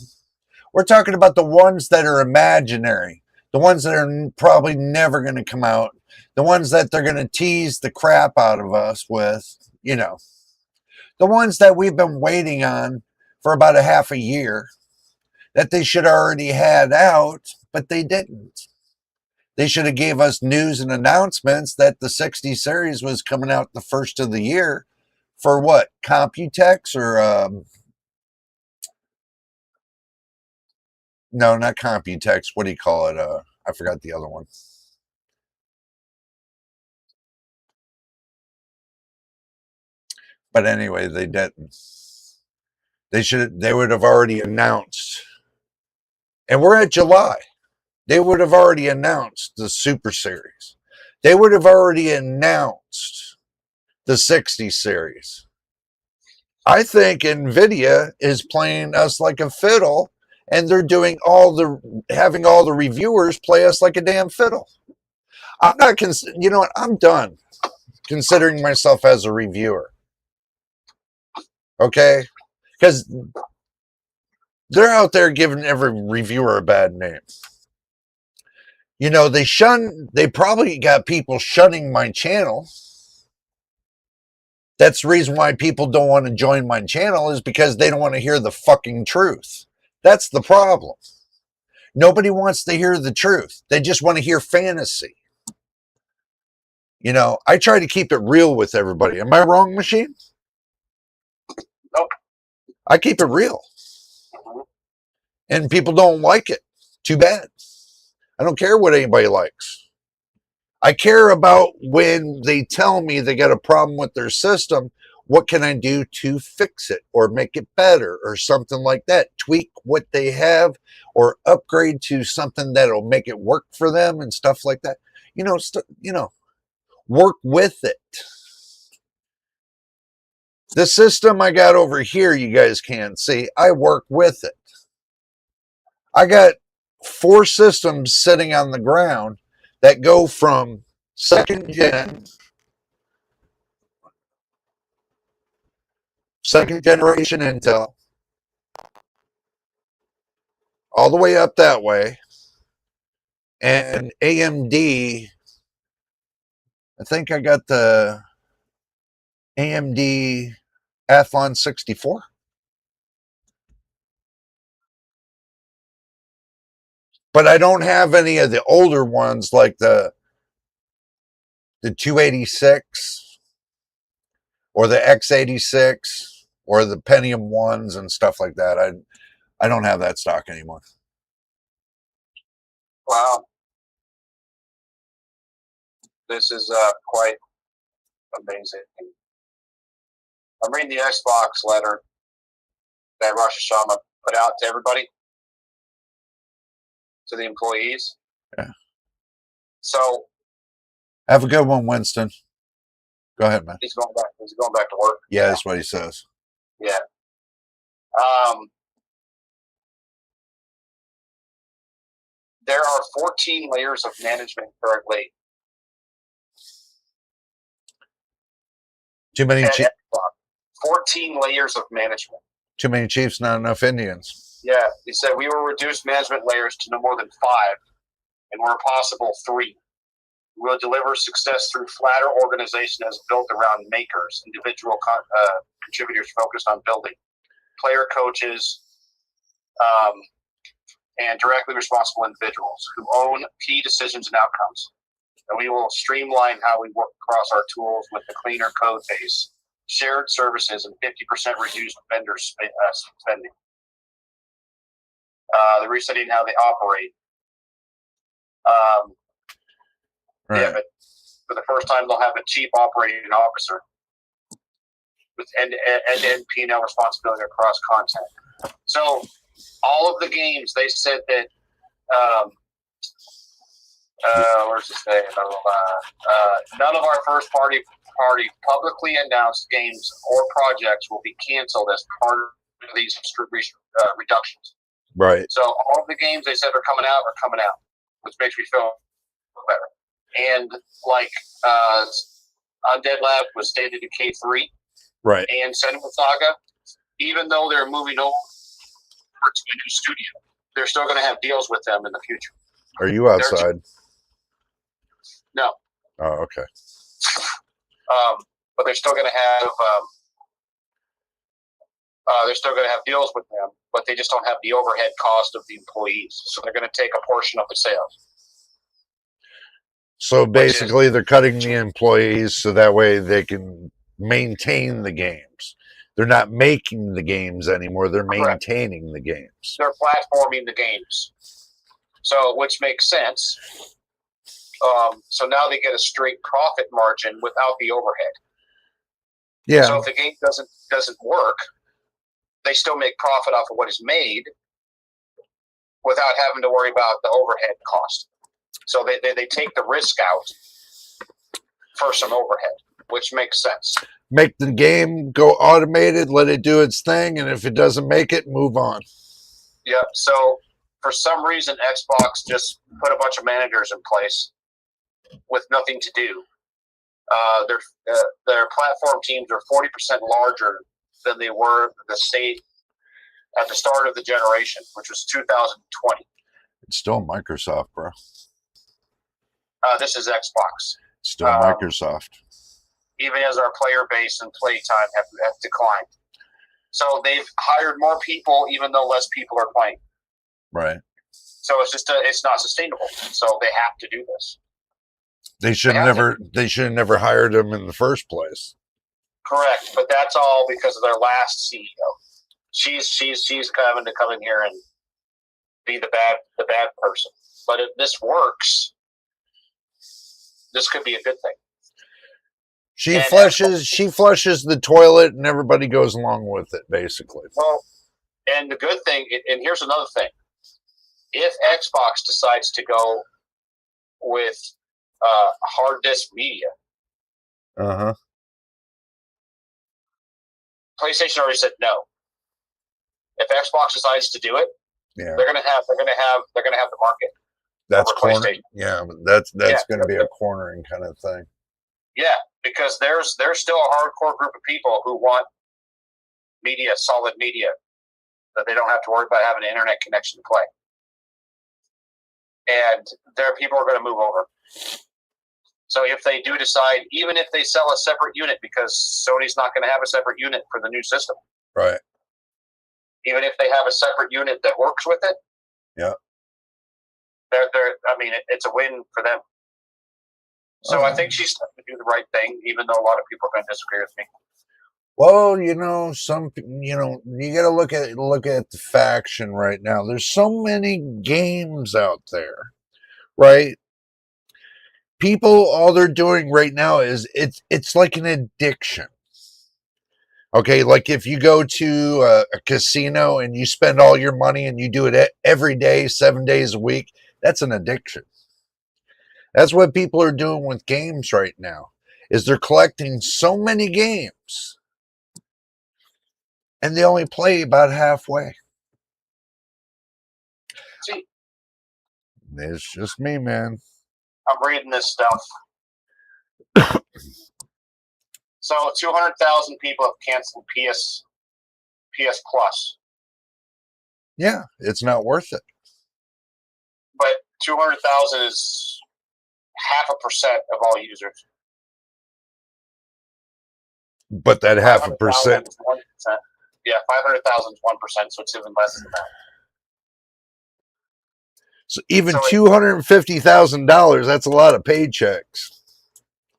We're talking about the ones that are imaginary, the ones that are probably never going to come out, the ones that they're going to tease the crap out of us with, you know, the ones that we've been waiting on for about a half a year that they should already had out, but they didn't. They should have gave us news and announcements that the 60 series was coming out the first of the year. For what? Computex or no, not Computex. What do you call it? I forgot the other one. But anyway, they didn't. They would have already announced. And we're at July. They would have already announced the Super Series. They would have already announced the 60 series. I think NVIDIA is playing us like a fiddle, and they're doing having all the reviewers play us like a damn fiddle. I'm not, you know what? I'm done considering myself as a reviewer. Okay? Because they're out there giving every reviewer a bad name. You know, they probably got people shunning my channel. That's the reason why people don't want to join my channel, is because they don't want to hear the fucking truth. That's the problem. Nobody wants to hear the truth. They just want to hear fantasy. You know, I try to keep it real with everybody. Am I wrong, Machine? Nope. I keep it real. And people don't like it. Too bad. I don't care what anybody likes. I care about when they tell me they got a problem with their system, what can I do to fix it or make it better or something like that? Tweak what they have or upgrade to something that'll make it work for them and stuff like that. You know, work with it. The system I got over here, you guys can't see. I work with it. I got 4 systems sitting on the ground that go from second generation Intel, all the way up that way, and AMD. I think I got the AMD Athlon 64. But I don't have any of the older ones like the 286 or the X86 or the Pentium 1s and stuff like that. I don't have that stock anymore. Wow. This is quite amazing. I'm reading the Xbox letter that Rosh Hashanah put out to everybody, to the employees. Yeah. So, have a good one, Winston. Go ahead, man. He's going back to work. Yeah, that's what he says. Yeah. There are 14 layers of management currently. Too many 14 layers of management. Too many chiefs, not enough Indians. Yeah, he said we will reduce management layers to no more than 5, and where possible 3. We will deliver success through flatter organization as built around makers, individual contributors focused on building, player coaches, and directly responsible individuals who own key decisions and outcomes. And we will streamline how we work across our tools with a cleaner code base, shared services, and 50% reduced vendor spending. They're resetting how they operate. Right. Yeah, but for the first time, they'll have a chief operating officer with end-to-end P&L responsibility across content. So all of the games, they said that, where's it saying? None of our first-party publicly announced games or projects will be canceled as part of these reductions. Right. So all of the games they said are coming out, which makes me feel better. And like Undead Lab was stated in K3, right, and Senua Saga, even though they're moving over to a new studio, they're still going to have deals with them in the future. Are you outside? No. Oh, okay. But they're still going to have deals with them, but they just don't have the overhead cost of the employees. So they're going to take a portion of the sales. So basically, they're cutting the employees so that way they can maintain the games. They're not making the games anymore. They're maintaining the games. They're platforming the games. So, which makes sense. So now they get a straight profit margin without the overhead. Yeah. So if the game doesn't work, they still make profit off of what is made without having to worry about the overhead cost. So they take the risk out for some overhead, which makes sense. Make the game go automated, let it do its thing, and if it doesn't make it, move on. Yeah, so for some reason, Xbox just put a bunch of managers in place with nothing to do. Their platform teams are 40% larger than they were at the start of the generation, which was 2020. It's still Microsoft, bro. This is Xbox. Still Microsoft. Even as our player base and play time have declined. So they've hired more people, even though less people are playing. Right. So it's not sustainable. So they have to do this. They should have never hired them in the first place. Correct, but that's all because of their last CEO. She's having to come in here and be the bad person. But if this works, this could be a good thing. She flushes the toilet, and everybody goes along with it, basically. Well, and the good thing, and here's another thing: if Xbox decides to go with hard disk media, PlayStation already said no. If Xbox decides to do it, yeah, they're gonna have the market. that's corner. Yeah, that's going to be a cornering kind of thing. Yeah, because there's still a hardcore group of people who want media, solid media, that they don't have to worry about having an internet connection to play. And people are going to move over. So if they do decide, even if they sell a separate unit, because Sony's not going to have a separate unit for the new system. Right. Even if they have a separate unit that works with it. Yeah. It's a win for them. So I think she's trying to do the right thing, even though a lot of people are going to disagree with me. Well, you got to look at the faction right now. There's so many games out there, right? People, all they're doing right now is it's like an addiction. Okay, like if you go to a casino and you spend all your money and you do it every day, 7 days a week, that's an addiction. That's what people are doing with games right now, is they're collecting so many games and they only play about halfway. See, it's just me, man. I'm reading this stuff. So 200,000 people have canceled PS Plus. Yeah, it's not worth it. But 200,000 is 0.5% of all users. But that 0.5%. 1%. Yeah, 500,000 is 1%, so it's even less than that. So even $250,000, that's a lot of paychecks.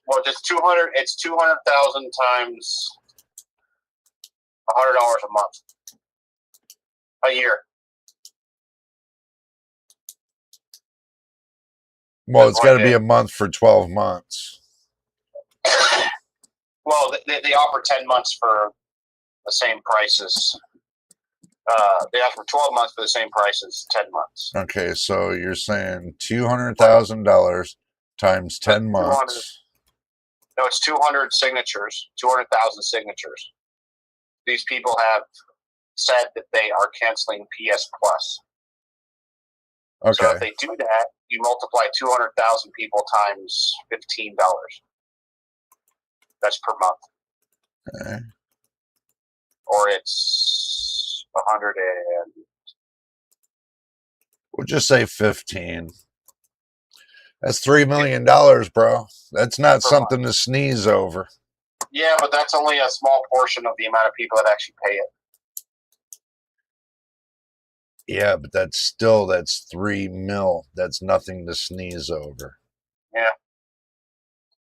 Well, it's 200,000 times $100 a month, a year. Well, it's got to be a month for 12 months. Well, they offer 10 months for the same prices. They offer 12 months for the same price as 10 months. Okay, so you're saying $200,000 times 10 months. No, it's 200 signatures, 200,000 signatures. These people have said that they are canceling PS Plus. Okay. So if they do that, you multiply 200,000 people times $15. That's per month. Okay. Or it's 100 and... We'll just say 15. That's $3 million, bro. That's not something to sneeze over. Yeah, but that's only a small portion of the amount of people that actually pay it. Yeah, but that's 3 mil. That's nothing to sneeze over. Yeah.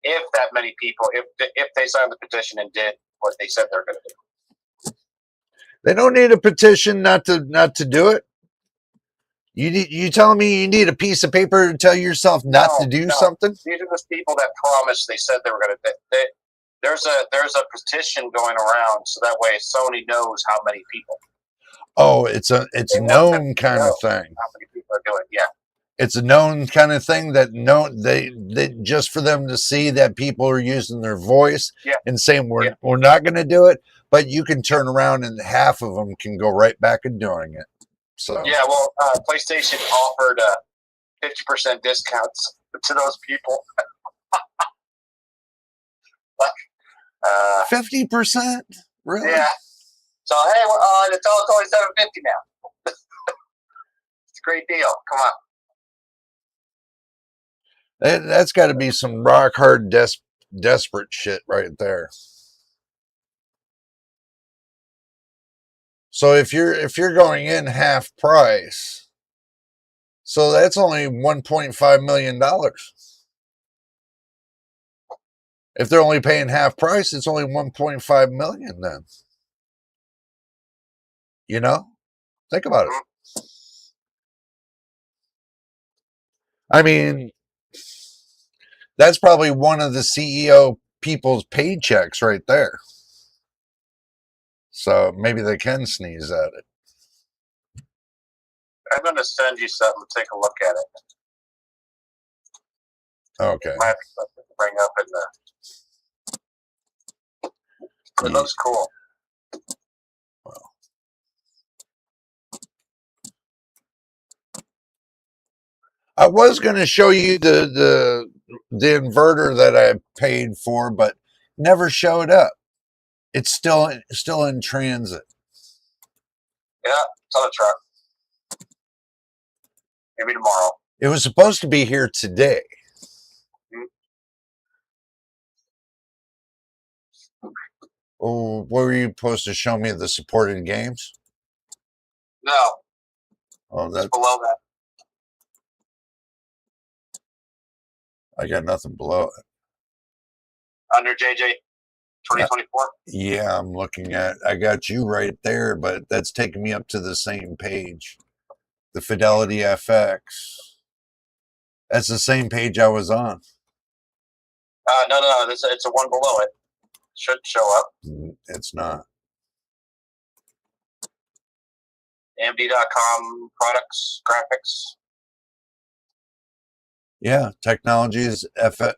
If that many people, if they signed the petition and did what they said they're going to do. They don't need a petition not to do it. You telling me you need a piece of paper to tell yourself not to do something? These are just people that promised they said they were going to. There's a petition going around, so that way Sony knows how many people. Oh, it's a known kind of thing. How many people are doing? Yeah. It's a known kind of thing that they just for them to see that people are using their voice and saying we're not going to do it, but you can turn around and half of them can go right back and doing it. So yeah, well, PlayStation offered 50% discounts to those people. 50%, really? Yeah. So hey, it's only $750 now. It's a great deal. Come on. That's got to be some rock hard desperate shit right there. So if you're going in half price, so that's only $1.5 million. If they're only paying half price, it's only 1.5 million then. You know? Think about it. I mean, that's probably one of the CEO people's paychecks right there. So maybe they can sneeze at it. I'm going to send you something to take a look at it. Okay. Might have something to bring up in there. It looks cool. I was going to show you the inverter that I paid for, but never showed up. It's still in transit. Yeah, it's on a truck. Maybe tomorrow. It was supposed to be here today. Oh, what were you supposed to show me? The supported games? No. Oh, that's below that. I got nothing below it. Under JJ 2024? Yeah, I'm looking at. I got you right there, but that's taking me up to the same page. The Fidelity FX. That's the same page I was on. No. It's a one below it. Should show up. It's not. AMD.com products, graphics. Yeah, technologies,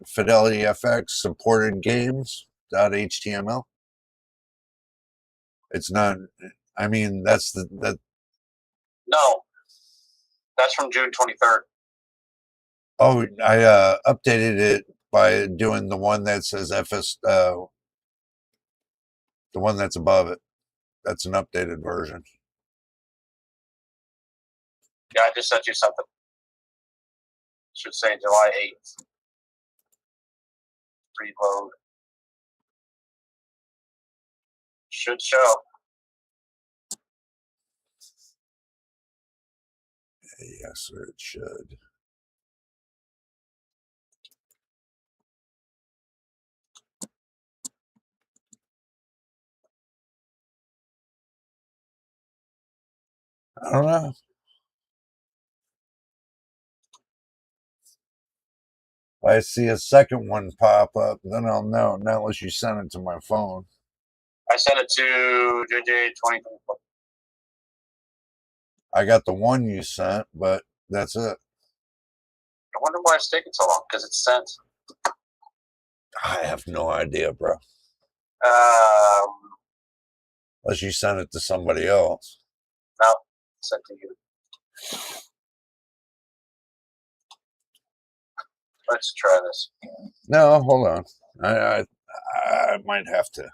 Fidelity FX, supported games, .html. It's not, I mean, that's that. No, that's from June 23rd. Oh, I updated it by doing the one that says FS, the one that's above it. That's an updated version. Yeah, I just sent you something. Should say July 8th. Reload. Should show. Yes, sir, it should. I don't know. If I see a second one pop up, then I'll know. Not unless you send it to my phone. I sent it to JJ 2024. I got the one you sent, but that's it. I wonder why it's taking so long, because it's sent. I have no idea, bro. Unless you sent it to somebody else. No, sent to you. Let's try this. No, hold on. I might have to.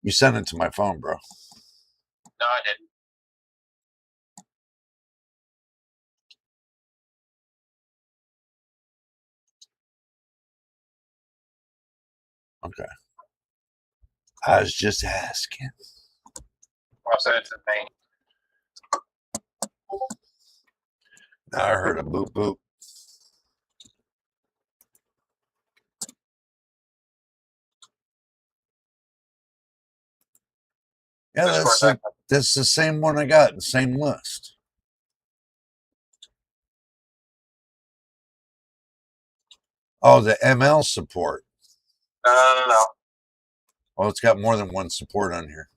You sent it to my phone, bro. No, I didn't. Okay. I was just asking. I'll send it to me. Now I heard a boop boop. Yeah, that's the same one I got, the same list. Oh, the ML support. No. Oh, it's got more than one support on here.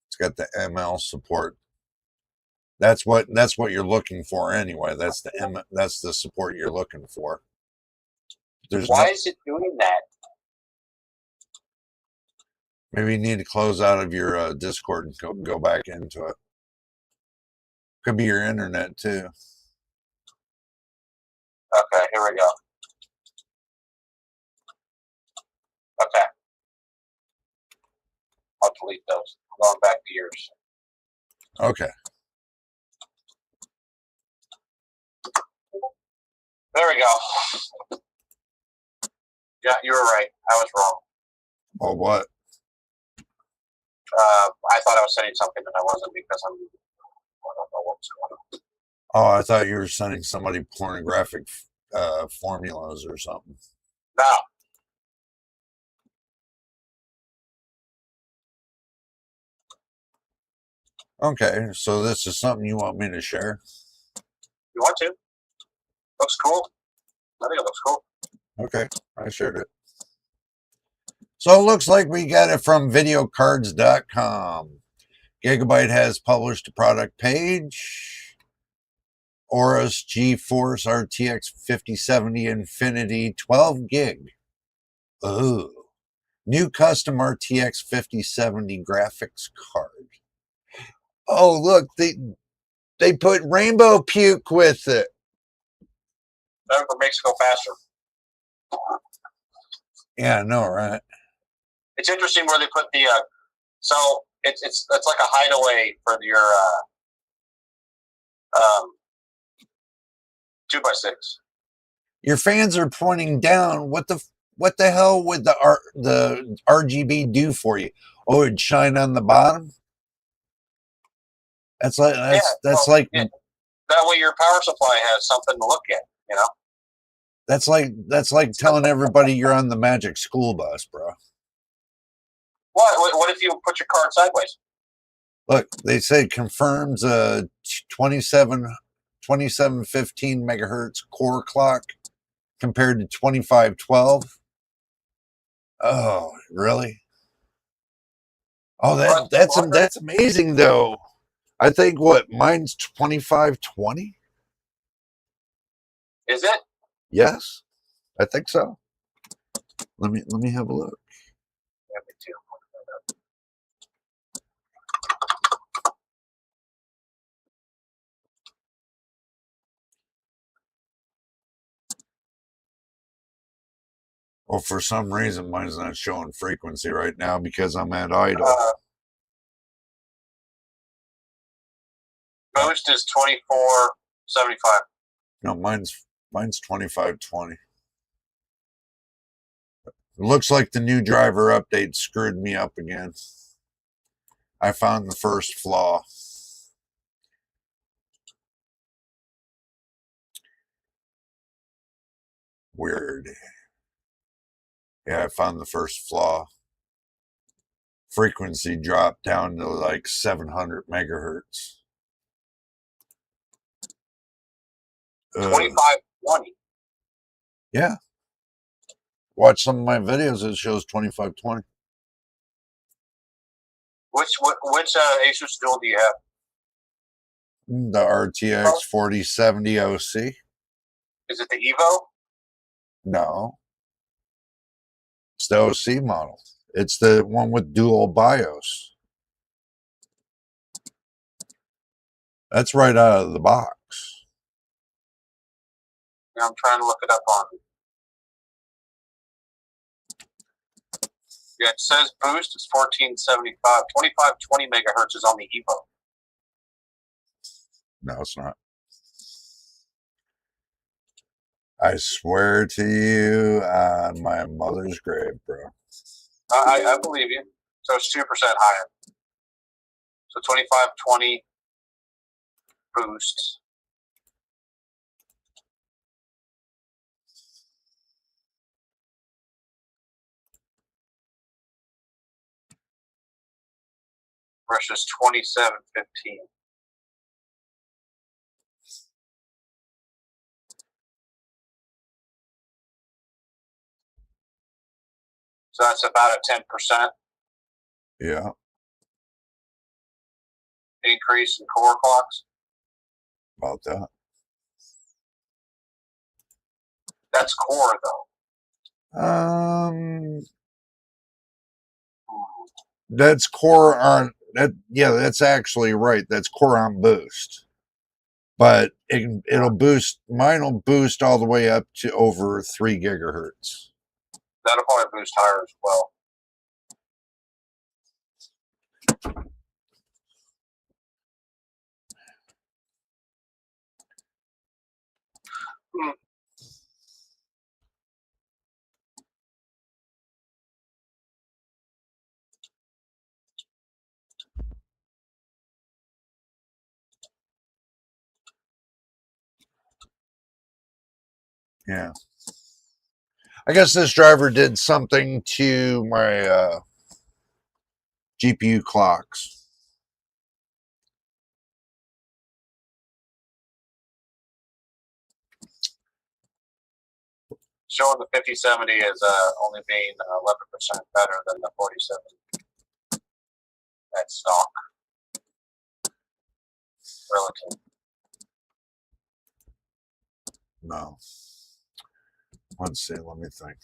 It's got the ML support. That's what you're looking for anyway. That's the support you're looking for. Why is it doing that? Maybe you need to close out of your Discord and go back into it. Could be your internet too. Okay, here we go. Okay. I'll delete those. I'm going back to yours. Okay. There we go. Yeah, you were right. I was wrong. Well, what? I thought I was sending something and I wasn't because I don't know what was going on. Oh, I thought you were sending somebody pornographic formulas or something. No. Okay, so this is something you want me to share? You want to? Looks cool. I think it looks cool. Okay, I shared it. So it looks like we got it from videocards.com. Gigabyte has published a product page. Aorus GeForce RTX 5070 Infinity 12 gig. Ooh. New custom RTX 5070 graphics card. Oh, look, they put rainbow puke with it. That makes it go faster. Yeah, I know, right? It's interesting where they put the so it's like a hideaway for your 2x6. Your fans are pointing down. What the hell would the RGB do for you? Oh, it'd shine on the bottom. That's like that's like that way your power supply has something to look at. You know. That's like telling everybody you're on the magic school bus, bro. What if you put your card sideways? Look, they say confirms a 2715 megahertz core clock compared to 2512. Oh, really? Oh, that's amazing though. I think mine's 2520. Is it? Yes, I think so. Let me have a look. Yeah, me too. Well, for some reason, mine's not showing frequency right now because I'm at idle. Boost is 2475. No, mine's 2520. It looks like the new driver update screwed me up again. I found the first flaw. Weird. Yeah, I found the first flaw. Frequency dropped down to like 700 megahertz. 2520. Yeah. Watch some of my videos. It shows 2520. Which Asus dual do you have? The RTX 4070 OC. Is it the Evo? No. It's the OC model. It's the one with dual BIOS. That's right out of the box. Yeah, I'm trying to look it up on. Yeah, it says boost is 1475. 2520 megahertz is on the Evo. No, it's not. I swear to you on my mother's grave, bro. I believe you. So it's 2% higher. So 2520 boost. Versus 2715. So that's about a 10%. Yeah. Increase in core clocks. About that. That's core though. That's core on that. Yeah, that's actually right. That's core on boost, but it'll boost. Mine will boost all the way up to over 3 gigahertz. That'll probably boost higher as well. Yeah. I guess this driver did something to my GPU clocks. Showing the 5070 is only being 11% better than the 4070. That's stock. Relative. No. Let's see. Let me think.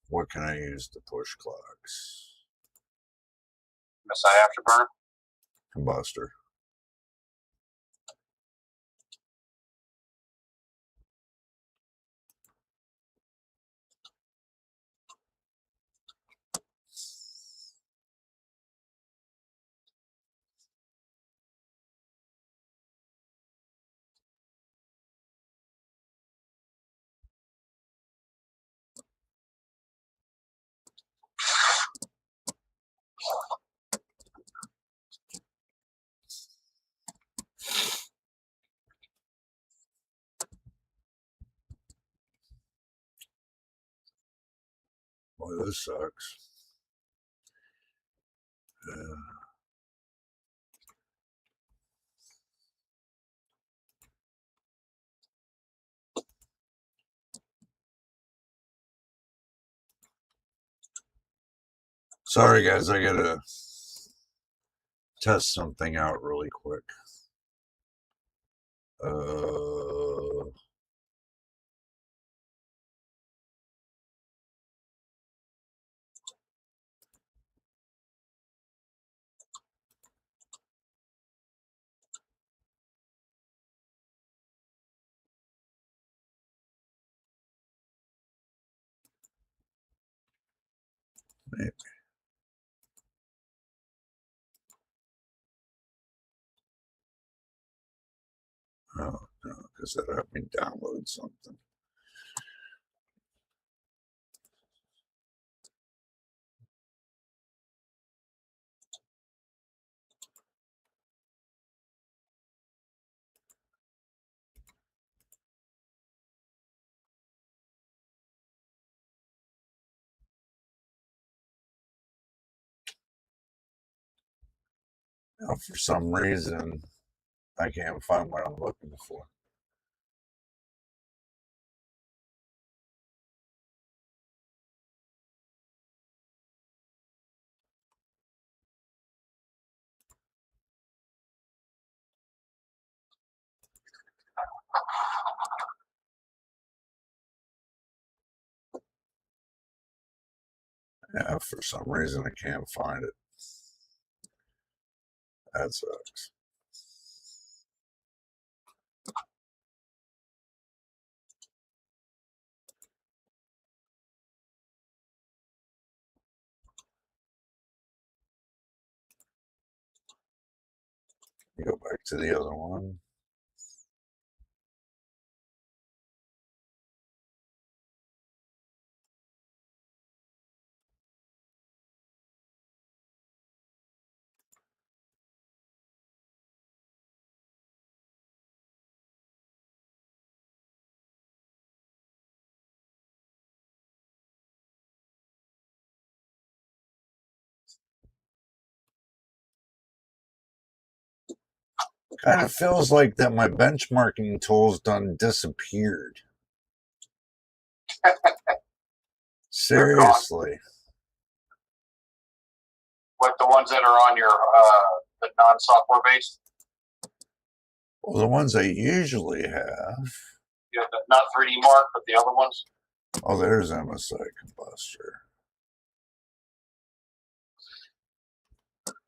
What can I use to push clocks? MSI Afterburner. Combustor. Boy, this sucks. Sorry, guys. I gotta test something out really quick. Maybe. Oh, no, because that helped me download something. Now, for some reason, I can't find what I'm looking for. Yeah, for some reason, I can't find it. That sucks. You go back to the other one. Kind of feels like that my benchmarking tool's done disappeared. Seriously. What, the ones that are on your the non-software based? Well, the ones I usually have. You have the, not 3D Mark, but the other ones. Oh, there's MSI Combustor.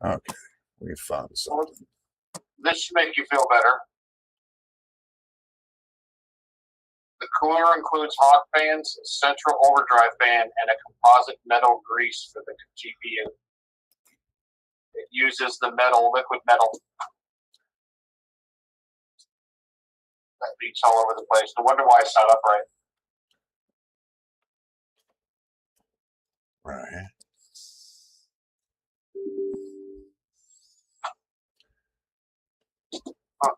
Okay, we found something. This should make you feel better. The cooler includes hot fans, a central overdrive fan, and a composite metal grease for the GPU. It uses the liquid metal that leaks all over the place. No wonder why it's not upright. Right. Huh.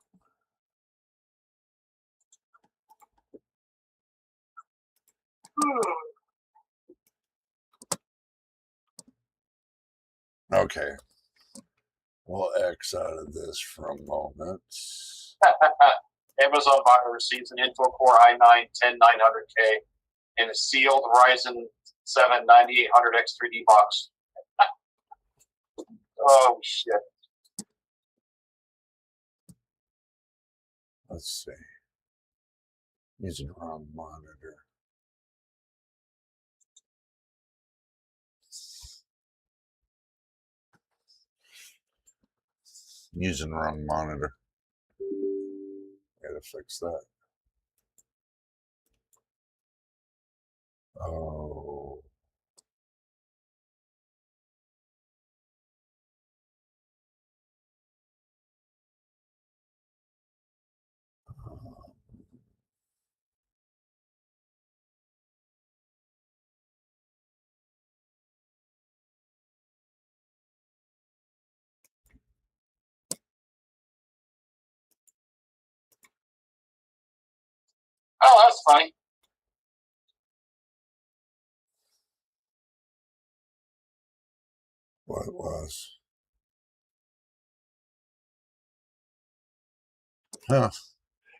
Okay. We'll X out of this for a moment. Amazon buyer receives an Intel Core i9-10900K in a sealed Ryzen 7 9800X 3D box. Oh, shit. Let's see. Using wrong monitor. Using the wrong monitor. Gotta fix that. Oh. Oh, that's funny. What it was. Huh.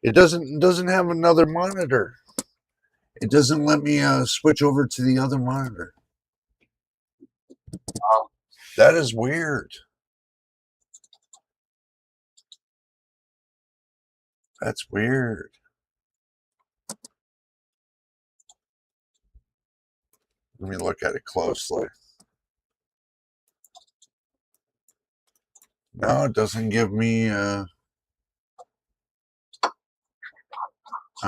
It doesn't have another monitor. It doesn't let me switch over to the other monitor. That is weird. That's weird. Let me look at it closely. No, it doesn't give me. I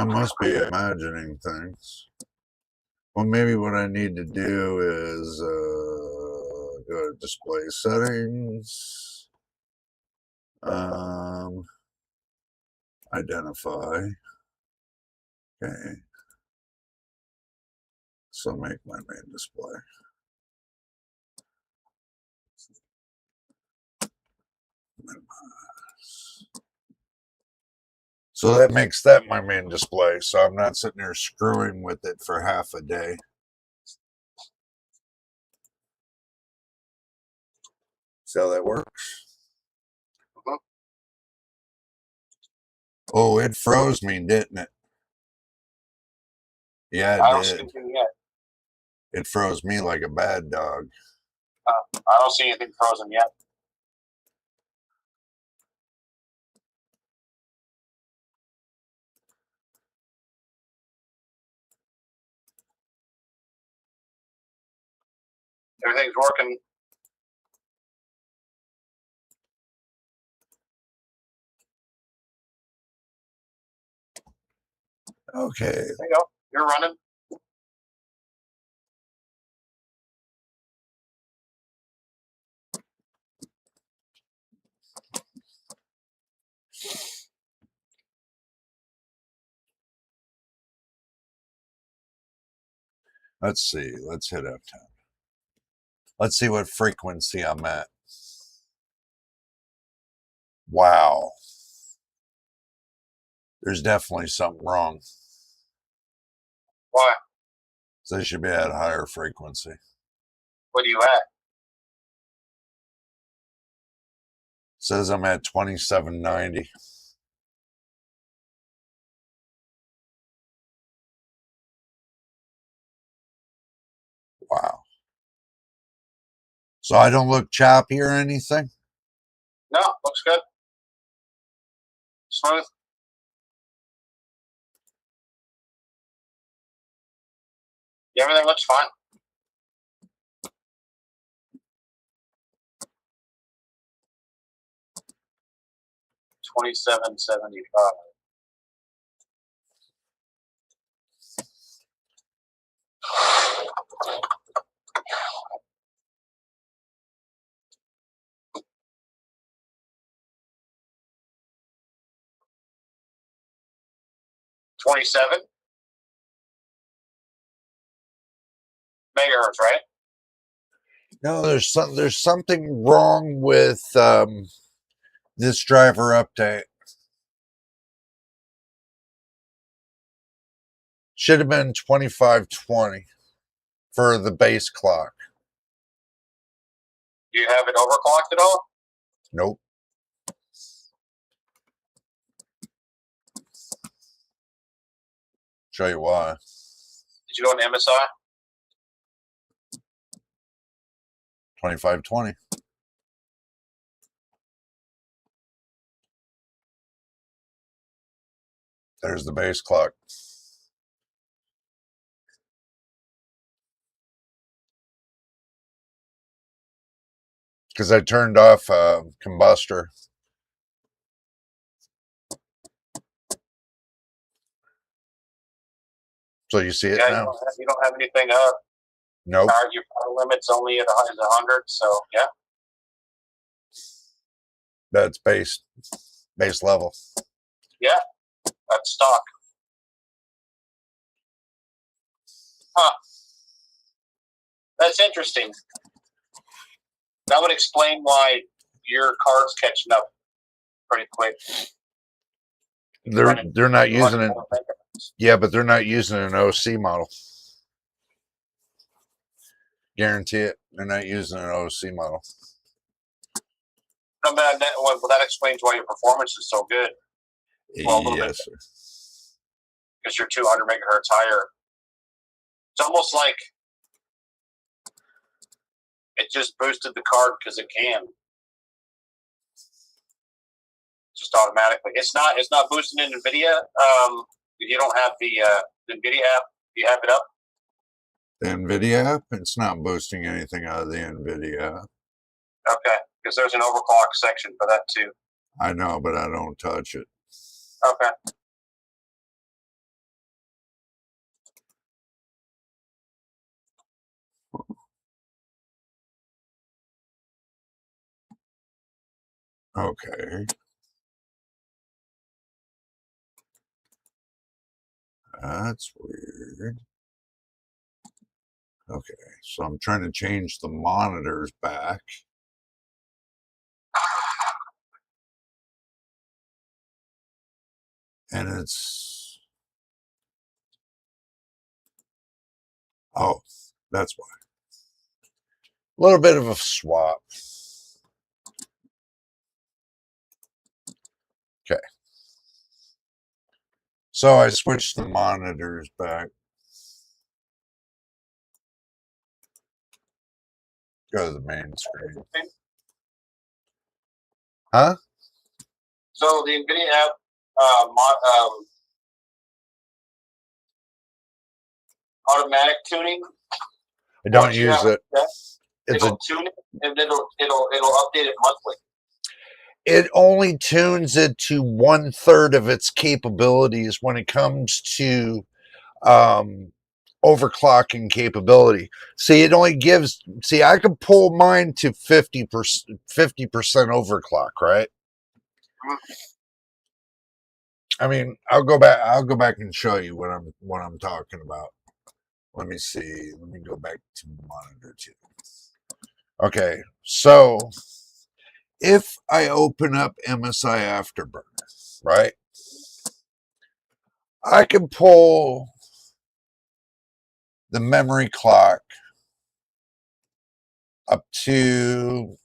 must be imagining things. Well, maybe what I need to do is go to display settings, identify. Okay. So make my main display. So that makes that my main display. So I'm not sitting there screwing with it for half a day. See how that works? Oh, it froze me, didn't it? Yeah, it I don't see did. anything yet. It froze me like a bad dog. I don't see anything frozen yet. Everything's working. Okay. There you go. You're running. Let's see. Let's hit F10. Let's see what frequency I'm at. Wow. There's definitely something wrong. Why? So they should be at a higher frequency. What are you at? Says I'm at 2790. Wow. So I don't look choppy or anything? No, looks good. Smooth. Yeah, everything looks fine. $27.75. $27 megahertz, right? No, there's something wrong with this driver update. Should have been 2520 for the base clock. Do you have it overclocked at all? Nope. Show you why. Did you go into MSI? 2520. There's the base clock. Because I turned off combustor So you see it Yeah, now? you don't have anything up. Nope. Your power limit's only at 100, so yeah. That's base level. Yeah, that's stock. Huh. That's interesting. That would explain why your card's catching up pretty quick. They're not using it. Yeah, but they're not using an OC model. Guarantee it. They're not using an OC model. No, well, that explains why your performance is so good. Well, a little bit. Sir. Because you're 200 megahertz higher. It's almost like it just boosted the card because it can. Just automatically. It's not boosting in NVIDIA. You don't have the NVIDIA app. You have it up. The NVIDIA app? It's not boosting anything out of the NVIDIA app. Okay, because there's an overclock section for that too. I know, but I don't touch it. Okay. Okay. That's weird. Okay, so I'm trying to change the monitors back. And it's... Oh, that's why. A little bit of a swap. Okay. So I switched the monitors back. Go to the main screen. Huh? So the NVIDIA app, automatic tuning. I don't use it. It'll tune it, and it'll update it monthly. It only tunes it to 1/3 of its capabilities when it comes to overclocking capability. See, it only gives. See, I could pull mine to 50% overclock, right? I mean, I'll go back and show you what I'm talking about. Let me see. Let me go back to monitor 2. Okay, so if I open up MSI Afterburner, right, I can pull the memory clock up to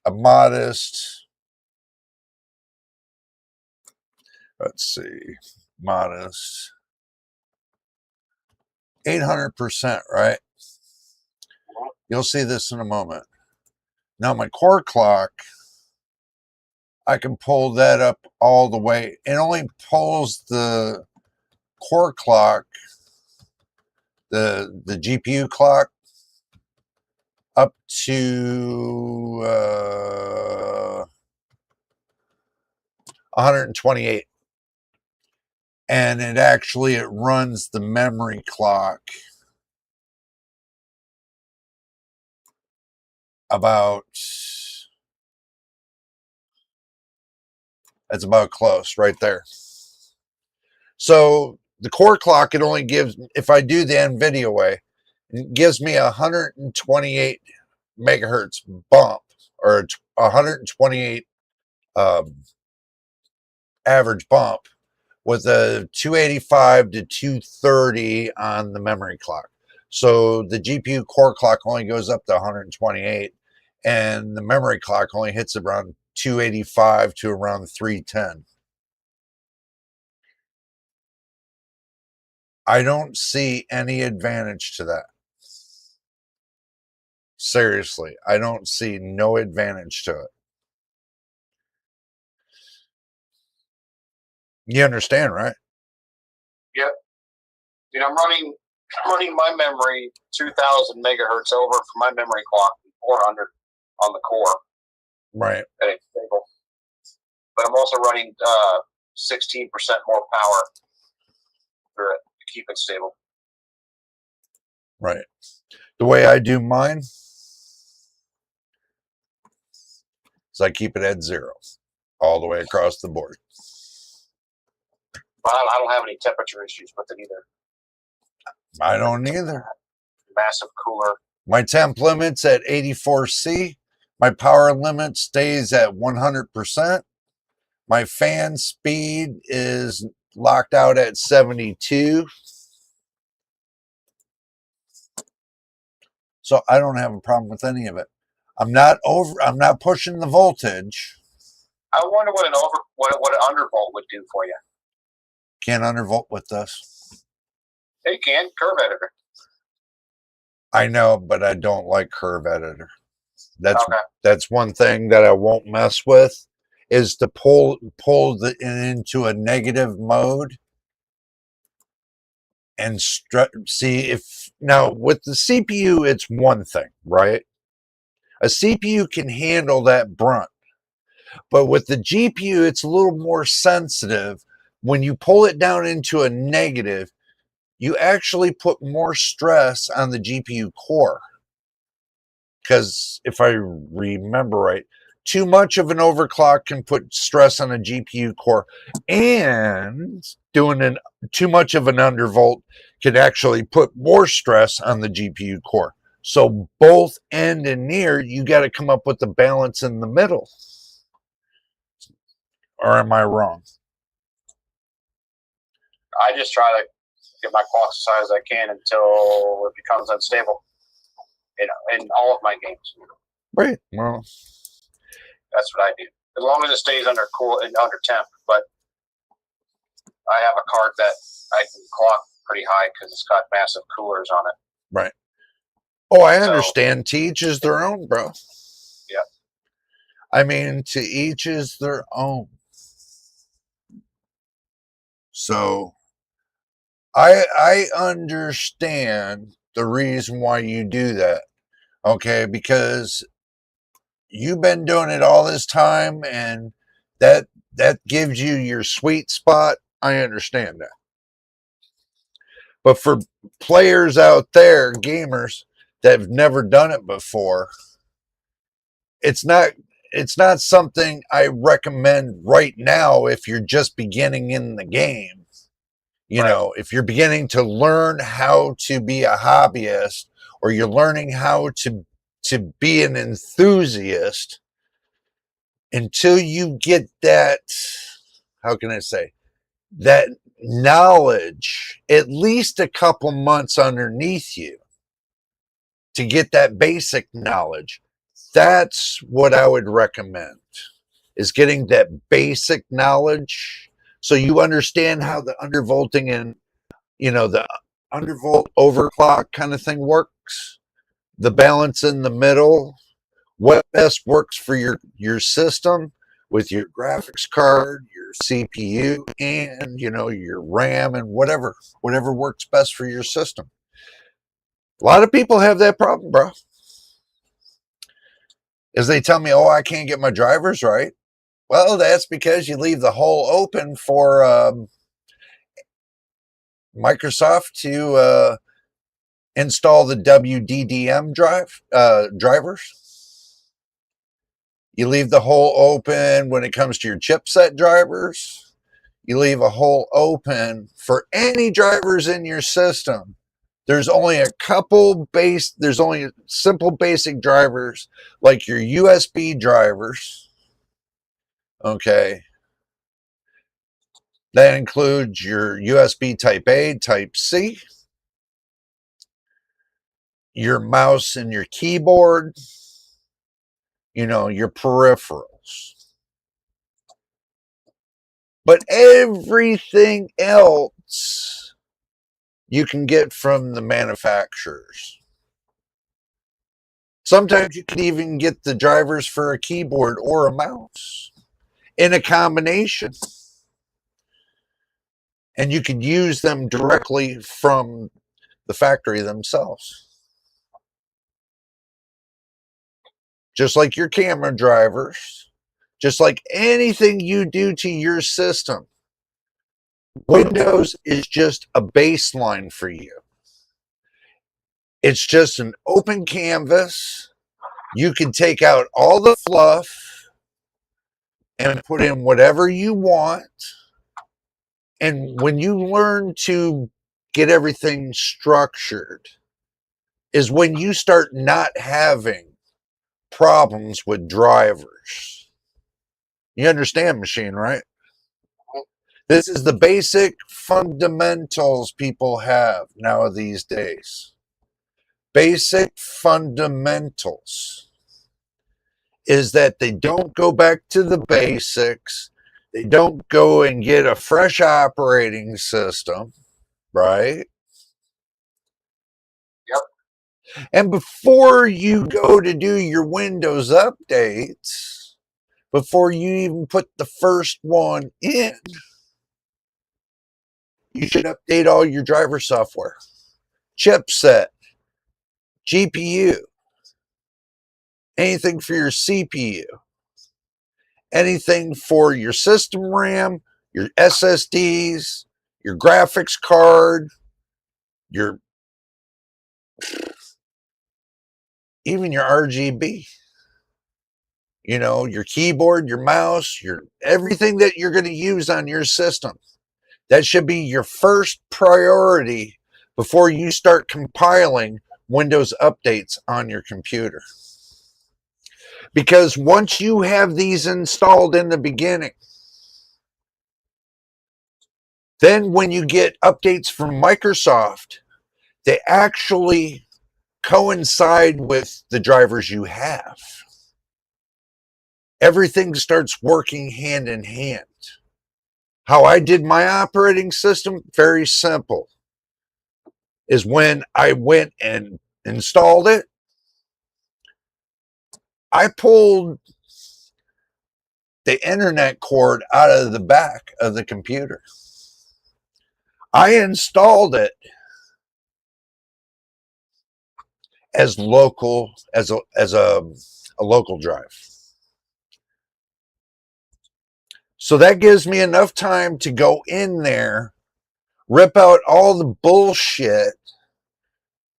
a modest, let's see, modest 800%, right? You'll see this in a moment. Now my core clock, I can pull that up all the way. It only pulls the core clock, the GPU clock, up to 128. And it runs the memory clock about, that's about close right there. So the core clock, it only gives, if I do the NVIDIA way, it gives me 128 megahertz bump, or 128 average bump, with a 285 to 230 on the memory clock. So the GPU core clock only goes up to 128, and the memory clock only hits around 285 to around 310. I don't see any advantage to that. Seriously, I don't see no advantage to it. You understand, right? Yep. You know, I'm running my memory 2,000 megahertz over for my memory clock, 400 on the core. Right. And it's stable. But I'm also running 16% more power through it keep it stable. Right. The way I do mine is I keep it at 0 all the way across the board. Well, I don't have any temperature issues with it either. I don't either. Massive cooler. My temp limit's at 84C. My power limit stays at 100%. My fan speed is locked out at 72. So I don't have a problem with any of it. I'm not pushing the voltage. I wonder what an undervolt would do for you. Can't undervolt with this. You can, curve editor. I know, but I don't like curve editor. That's one thing that I won't mess with, is to pull into a negative mode and see if, now with the CPU it's one thing, right? A CPU can handle that brunt, but with the GPU it's a little more sensitive. When you pull it down into a negative, you actually put more stress on the GPU core. Because if I remember right, too much of an overclock can put stress on a GPU core, and too much of an undervolt can actually put more stress on the GPU core. So both end and near, you got to come up with the balance in the middle. Or am I wrong? I just try to get my clock as high as I can until it becomes unstable. In all of my games. Right. Well, that's what I do. As long as it stays under temp. But I have a card that I can clock pretty high because it's got massive coolers on it. Right. Oh, I understand. To each is their own, bro. Yeah. I mean, to each is their own. So I understand the reason why you do that. Okay, because you've been doing it all this time, and that gives you your sweet spot. I understand that. But for players out there, gamers that have never done it before, it's not something I recommend right now if you're just beginning in the game. You know, if you're beginning to learn how to be a hobbyist, or you're learning how to be an enthusiast, until you get that, how can I say, that knowledge, at least a couple months underneath you to get that basic knowledge, that's what I would recommend, is getting that basic knowledge so you understand how the undervolting and, the undervolt overclock kind of thing works, the balance in the middle, what best works for your system with your graphics card, your CPU, and your RAM, and whatever works best for your system. A lot of people have that problem, bro. As they tell me, oh, I can't get my drivers right. Well, that's because you leave the hole open for Microsoft to install the WDDM drivers. You leave the hole open when it comes to your chipset drivers. You leave a hole open for any drivers in your system. There's only there's only simple basic drivers like your USB drivers. Okay. That includes your USB Type A, Type C, your mouse and your keyboard, your peripherals. But everything else you can get from the manufacturers. Sometimes you can even get the drivers for a keyboard or a mouse in a combination. And you can use them directly from the factory themselves. Just like your camera drivers, just like anything you do to your system, Windows is just a baseline for you. It's just an open canvas. You can take out all the fluff and put in whatever you want. And when you learn to get everything structured, is when you start not having problems with drivers. You understand, machine, right? This is the basic fundamentals people have now these days. Basic fundamentals is that they don't go back to the basics. They don't go and get a fresh operating system, right? Yep. And before you go to do your Windows updates, before you even put the first one in, you should update all your driver software, chipset, GPU, anything for your CPU, anything for your system RAM, your SSDs, your graphics card, your even your RGB. You know, your keyboard, your mouse, your everything that you're going to use on your system. That should be your first priority before you start compiling Windows updates on your computer. Because once you have these installed in the beginning, then when you get updates from Microsoft, they actually coincide with the drivers you have. Everything starts working hand in hand. How I did my operating system, very simple, is when I went and installed it, I pulled the internet cord out of the back of the computer. I installed it as local, as a local drive. So that gives me enough time to go in there, rip out all the bullshit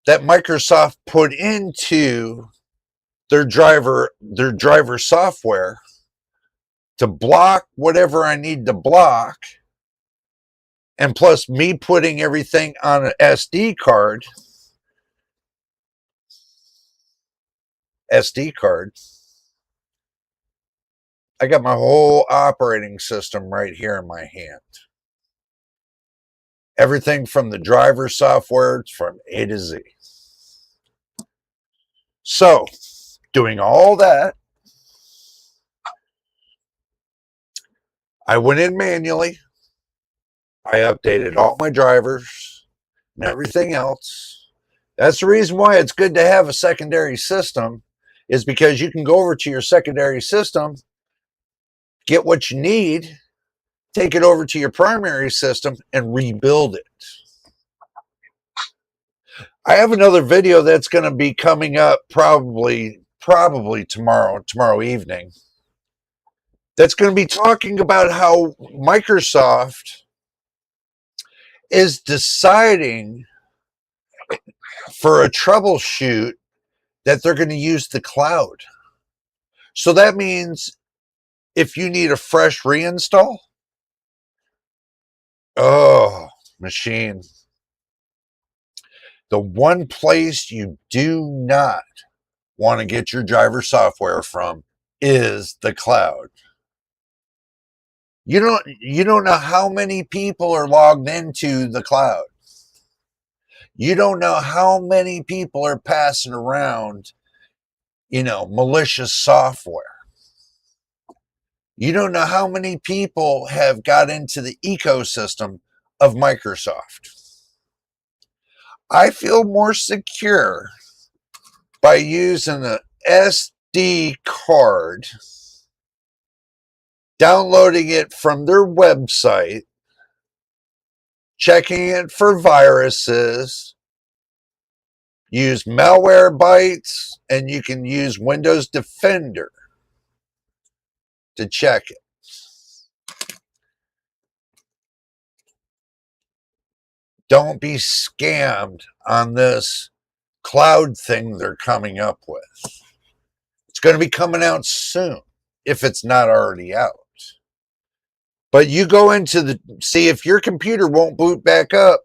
that Microsoft put into their driver software to block whatever I need to block, and plus me putting everything on an SD card. I got my whole operating system right here in my hand. Everything from the driver software from A to Z. So, doing all that, I went in manually. I updated all my drivers and everything else. That's the reason why it's good to have a secondary system, is because you can go over to your secondary system, get what you need, take it over to your primary system, and rebuild it. I have another video that's going to be coming up probably tomorrow evening. That's going to be talking about how Microsoft is deciding for a troubleshoot that they're going to use the cloud. So that means if you need a fresh reinstall, machine. The one place you do not want to get your driver software from is the cloud. You don't know how many people are logged into the cloud. You don't know how many people are passing around, malicious software. You don't know how many people have got into the ecosystem of Microsoft. I feel more secure by using an SD card, downloading it from their website, checking it for viruses, use Malwarebytes, and you can use Windows Defender to check it. don't be scammed on this cloud thing they're coming up with. It's going to be coming out soon, if it's not already out. But you go into see if your computer won't boot back up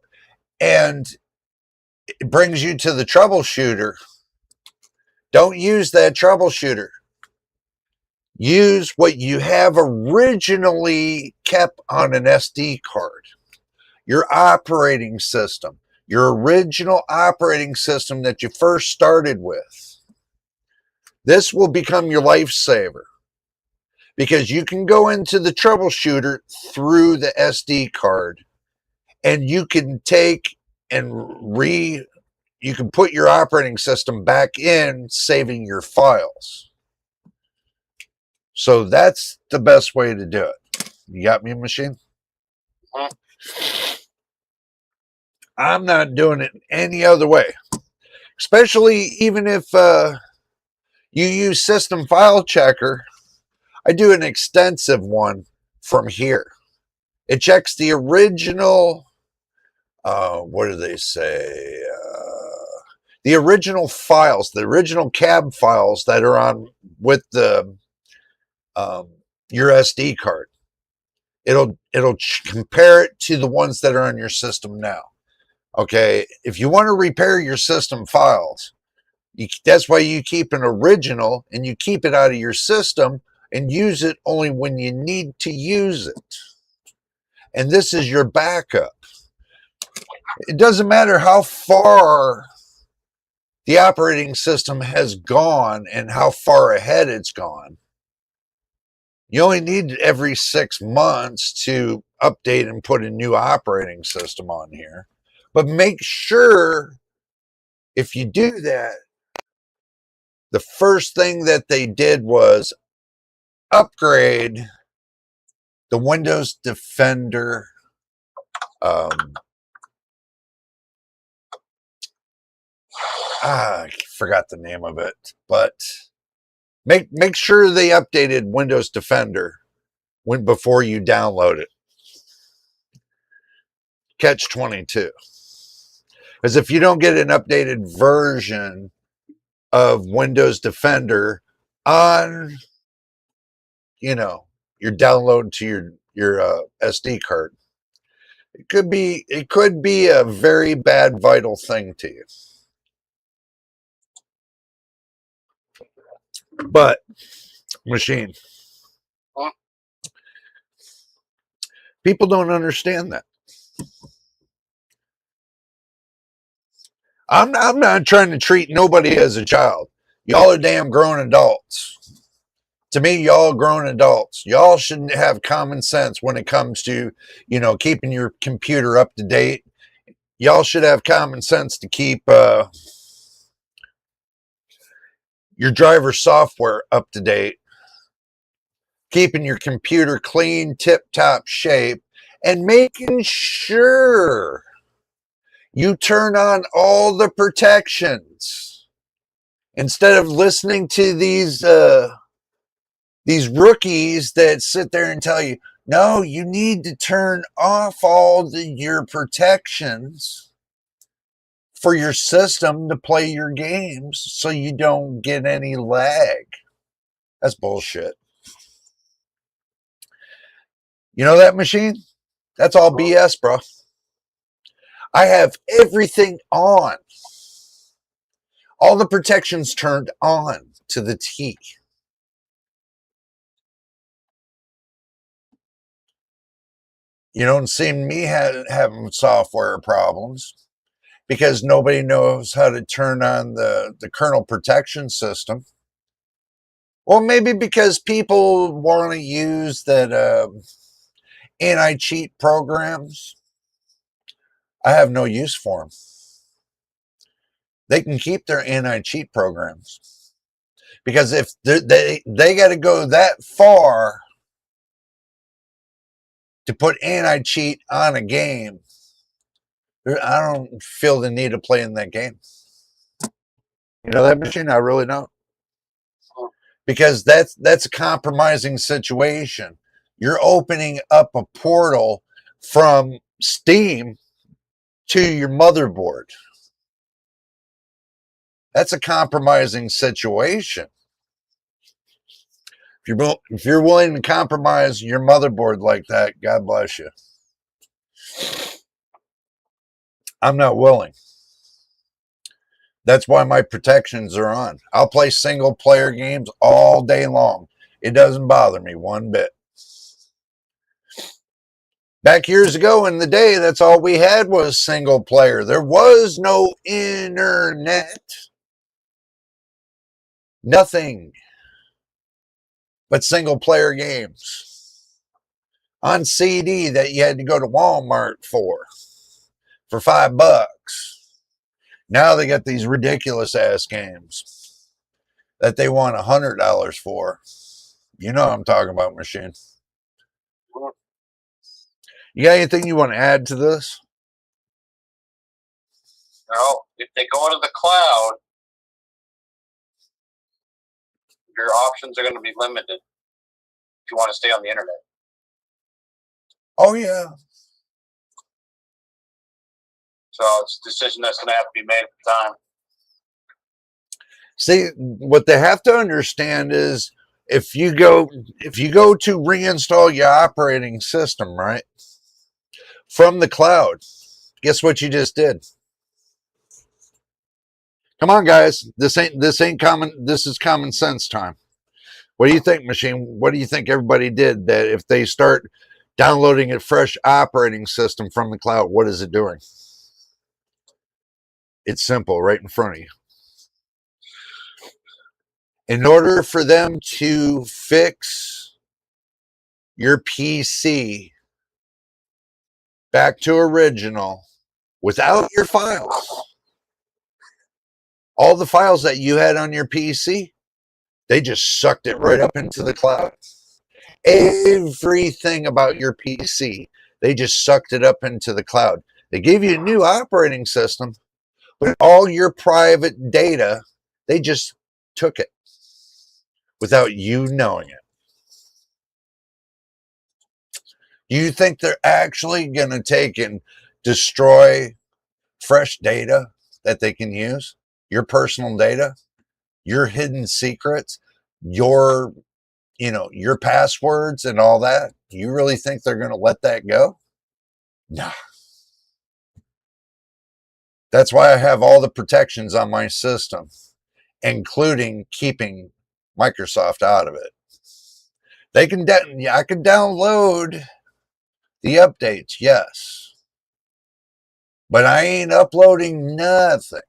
and it brings you to the troubleshooter. Don't use that troubleshooter. Use what you have originally kept on an SD card. Your operating system, your original operating system that you first started with. This will become your lifesaver because you can go into the troubleshooter through the SD card and you can take and you can put your operating system back in, saving your files. So that's the best way to do it. You got me, machine? I'm not doing it any other way. Especially even if you use System File Checker. I do an extensive one from here. It checks the original, what do they say? The original files, the original cab files that are on with the your SD card. It'll compare it to the ones that are on your system now. Okay, if you want to repair your system files, that's why you keep an original and you keep it out of your system and use it only when you need to use it. And this is your backup. It doesn't matter how far the operating system has gone and how far ahead it's gone. You only need every 6 months to update and put a new operating system on here. But make sure if you do that, the first thing that they did was upgrade the Windows Defender I forgot the name of it, but make sure they updated Windows Defender before you download it. Catch 22. Because if you don't get an updated version of Windows Defender on, your download to your SD card, it could be a very bad vital thing to you. But machine, people don't understand that. I'm not trying to treat nobody as a child. Y'all are damn grown adults. To me, y'all grown adults. Y'all should have common sense when it comes to, keeping your computer up to date. Y'all should have common sense to keep your driver software up to date, keeping your computer clean, tip-top shape, and making sure you turn on all the protections instead of listening to these rookies that sit there and tell you, no, you need to turn off all your protections for your system to play your games so you don't get any lag. That's bullshit. You know that machine? That's all BS, bro. I have everything on. All the protections turned on to the T. You don't see me having software problems because nobody knows how to turn on the kernel protection system. Well, maybe because people want to use that anti-cheat programs. I have no use for them. They can keep their anti-cheat programs because if they got to go that far to put anti-cheat on a game, I don't feel the need of playing that game. You know that machine? I really don't. Because that's a compromising situation. You're opening up a portal from Steam to your motherboard. That's a compromising situation. If you're willing to compromise your motherboard like that, God bless you. I'm not willing. That's why my protections are on. I'll play single player games all day long. It doesn't bother me one bit. Back years ago in the day, that's all we had was single player. There was no internet. Nothing but single player games on CD that you had to go to Walmart for $5. Now they got these ridiculous ass games that they want $100 for. You know what I'm talking about, Machine. You got anything you want to add to this? No, if they go into the cloud, your options are going to be limited if you want to stay on the internet. Oh, yeah. So it's a decision that's going to have to be made at the time. See, what they have to understand is if you go to reinstall your operating system, right, from the cloud, guess what you just did? Come on, guys. This ain't common. This is common sense time. What do you think, Machine? What do you think everybody did that if they start downloading a fresh operating system from the cloud, what is it doing? It's simple, right in front of you. In order for them to fix your PC back to original without your files, all the files that you had on your PC, they just sucked it right up into the cloud. Everything about your PC, they just sucked it up into the cloud. They gave you a new operating system, but all your private data, they just took it without you knowing it. Do you think they're actually going to take and destroy fresh data that they can use? Your personal data, your hidden secrets, your passwords and all that? You really think they're going to let that go? Nah. That's why I have all the protections on my system, including keeping Microsoft out of it. I can download the updates, yes. But I ain't uploading nothing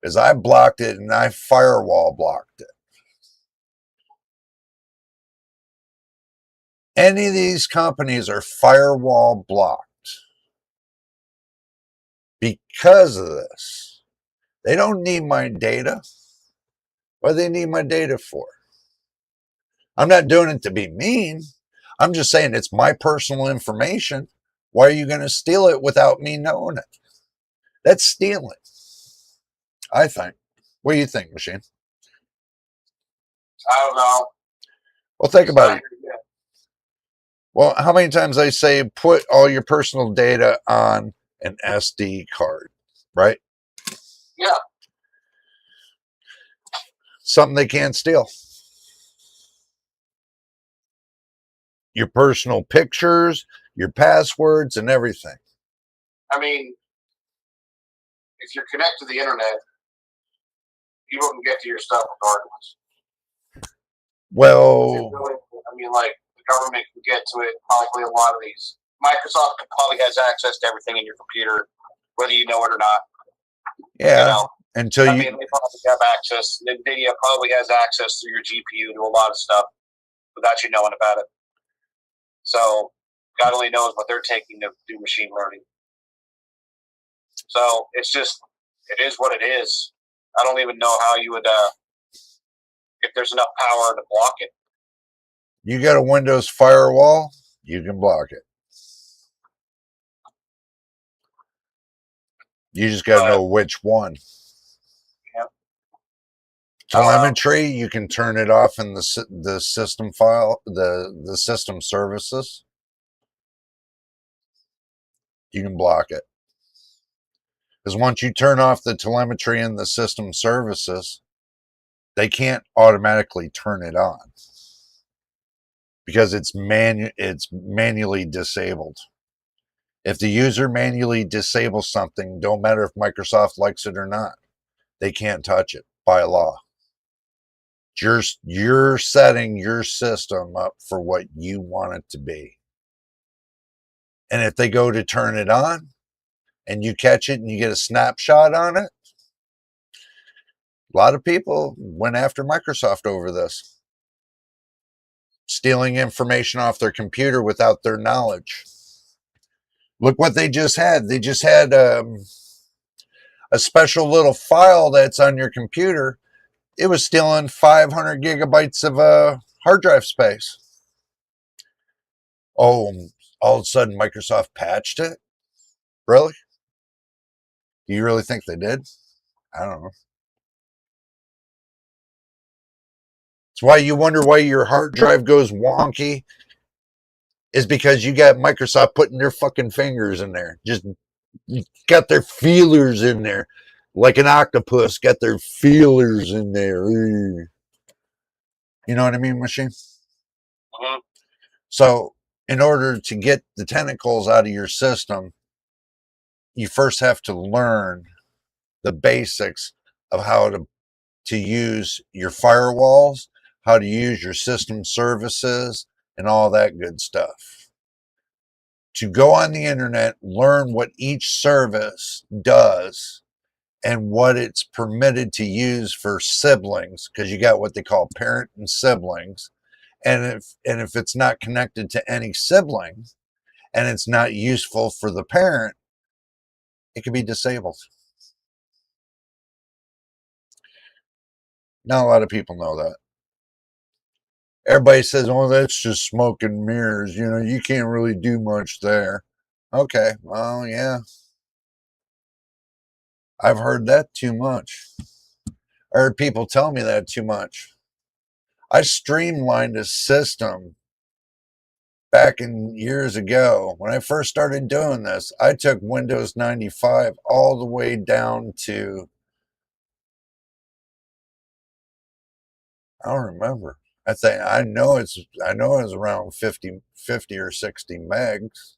because I blocked it and I firewall blocked it. Any of these companies are firewall blocked because of this. They don't need my data. What do they need my data for? I'm not doing it to be mean. I'm just saying it's my personal information. Why are you going to steal it without me knowing it? That's stealing, I think. What do you think, Machine? I don't know. Well, think about it. Well, how many times I say put all your personal data on an SD card, right? Yeah. Something they can't steal. Your personal pictures, your passwords, and everything. I mean, if you're connected to the internet, you wouldn't get to your stuff regardless. Well, I mean, like, the government can get to it. Probably a lot of these. Microsoft probably has access to everything in your computer, whether you know it or not. Yeah. They probably have access. NVIDIA probably has access to your GPU to a lot of stuff without you knowing about it. So God only knows what they're taking to do machine learning. So it is what it is. I don't even know how you would, if there's enough power to block it. You got a Windows firewall, you can block it. You just got to know which one. Yep. Telemetry, you can turn it off in the system file, the system services. You can block it. Because once you turn off the telemetry and the system services, they can't automatically turn it on because it's manually disabled. If the user manually disables something, don't matter if Microsoft likes it or not, they can't touch it by law. You're setting your system up for what you want it to be. And if they go to turn it on and you catch it and you get a snapshot on it, a lot of people went after Microsoft over this, stealing information off their computer without their knowledge. Look what they just had. They just had a special little file that's on your computer. It was stealing 500 gigabytes of hard drive space. Oh, all of a sudden Microsoft patched it? Really? Do you really think they did? I don't know. It's why you wonder why your hard drive goes wonky, is because you got Microsoft putting their fucking fingers in there. Just got their feelers in there. Like an octopus, got their feelers in there. You know what I mean, machine? Mm-hmm. So, in order to get the tentacles out of your system, you first have to learn the basics of how to use your firewalls, how to use your system services, and all that good stuff. To go on the internet, learn what each service does and what it's permitted to use for siblings, because you got what they call parent and siblings. And if it's not connected to any sibling and it's not useful for the parent, it can be disabled. Not a lot of people know that. Everybody says, oh, that's just smoke and mirrors. You know, you can't really do much there. Okay, well, yeah. I've heard that too much. I heard people tell me that too much. I streamlined a system back in years ago. When I first started doing this, I took Windows 95 all the way down to, I don't remember. I know it was around 50 or 60 megs.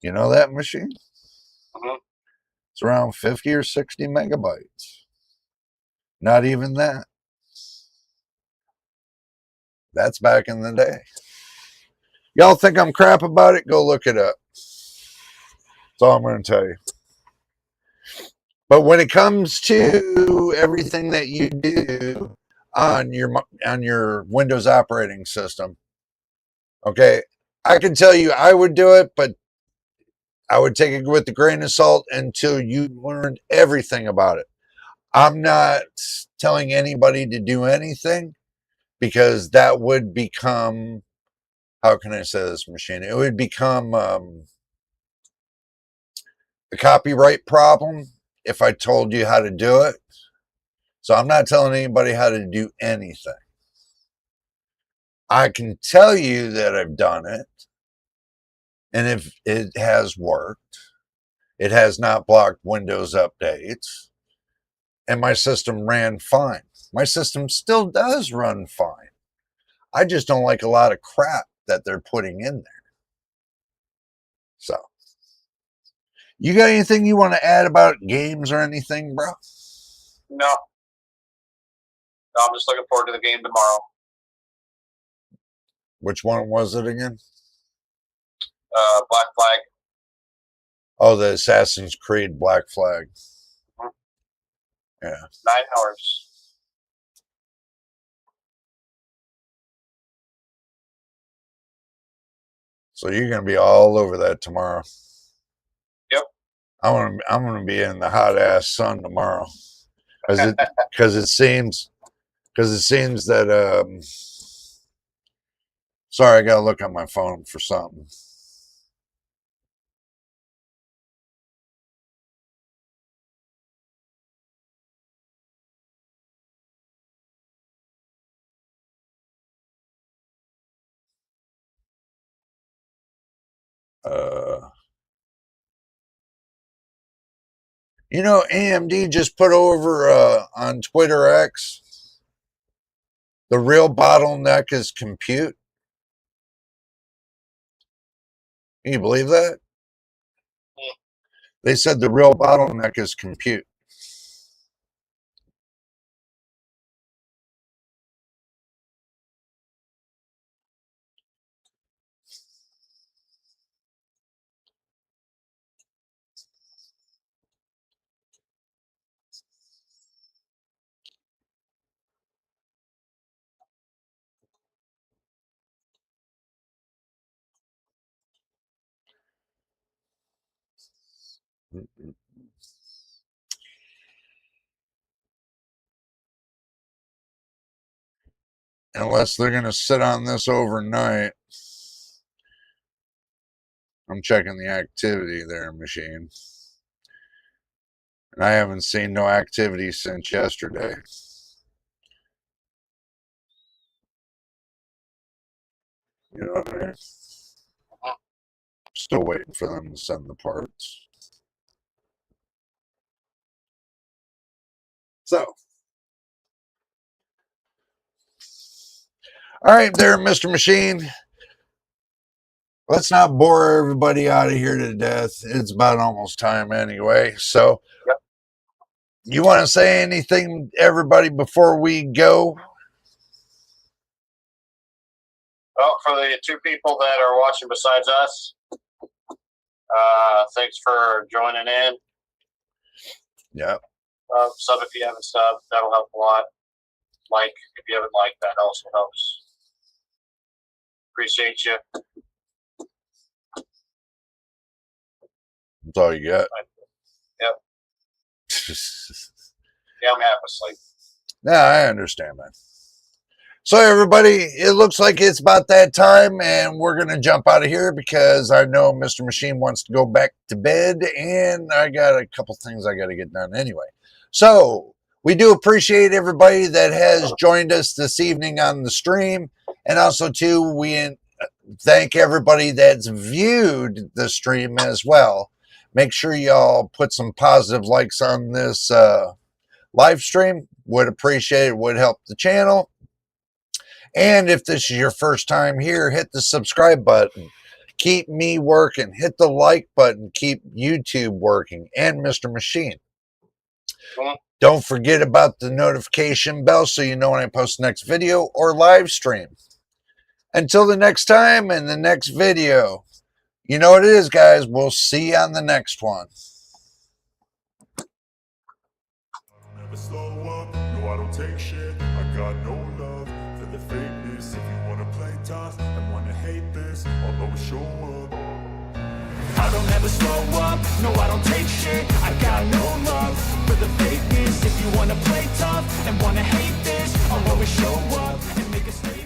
You know that machine? Mm-hmm. It's around 50 or 60 megabytes. Not even that. That's back in the day. Y'all think I'm crap about it? Go look it up. That's all I'm going to tell you. But when it comes to everything that you do on your Windows operating system, okay, I can tell you I would do it, but I would take it with a grain of salt until you learned everything about it. I'm not telling anybody to do anything because that would become, how can I say this, machine? It would become a copyright problem if I told you how to do it. So I'm not telling anybody how to do anything. I can tell you that I've done it, and if it has worked, it has not blocked Windows updates, and my system ran fine. My system still does run fine. I just don't like a lot of crap that they're putting in there. So, you got anything you want to add about games or anything, bro? No. I'm just looking forward to the game tomorrow. Which one was it again? Black Flag. Oh, the Assassin's Creed Black Flag. Mm-hmm. Yeah. 9 hours. So you're gonna be all over that tomorrow. Yep. I'm gonna be in the hot ass sun tomorrow, because it seems that sorry, I gotta look on my phone for something. Uh You know, AMD just put over on Twitter X, the real bottleneck is compute. Can you believe that? They said the real bottleneck is compute. Unless they're going to sit on this overnight. I'm checking the activity there, machine. And I haven't seen no activity since yesterday. You know what I mean? Still waiting for them to send the parts. So, all right there, Mr. Machine. Let's not bore everybody out of here to death. It's about almost time anyway. So, yep. You want to say anything, everybody, before we go? Well, for the two people that are watching besides us, thanks for joining in. Yeah. Sub if you haven't subbed. That'll help a lot. Like if you haven't liked, that also helps. Appreciate you. That's all you got. Yep. Yeah, I'm half asleep. Nah, I understand, man. So, everybody, it looks like it's about that time, and we're going to jump out of here because I know Mr. Machine wants to go back to bed, and I got a couple things I got to get done anyway. So, we do appreciate everybody that has joined us this evening on the stream, and also, too, we thank everybody that's viewed the stream as well. Make sure y'all put some positive likes on this live stream. Would appreciate it. Would help the channel. And if this is your first time here, hit the subscribe button. Keep me working. Hit the like button. Keep YouTube working. And Mr. Machine. Don't forget about the notification bell so you know when I post the next video or live stream. Until the next time and the next video, you know what it is, guys. We'll see you on the next one. Never slow up, no, I don't take shit. I got no love for the fakeness. If you wanna play tough and wanna hate this, I'll always show up. I don't ever slow up, no, I don't take shit. I got no love for the fakeness. If you wanna play tough and wanna hate this, I'll always show up and make a statement.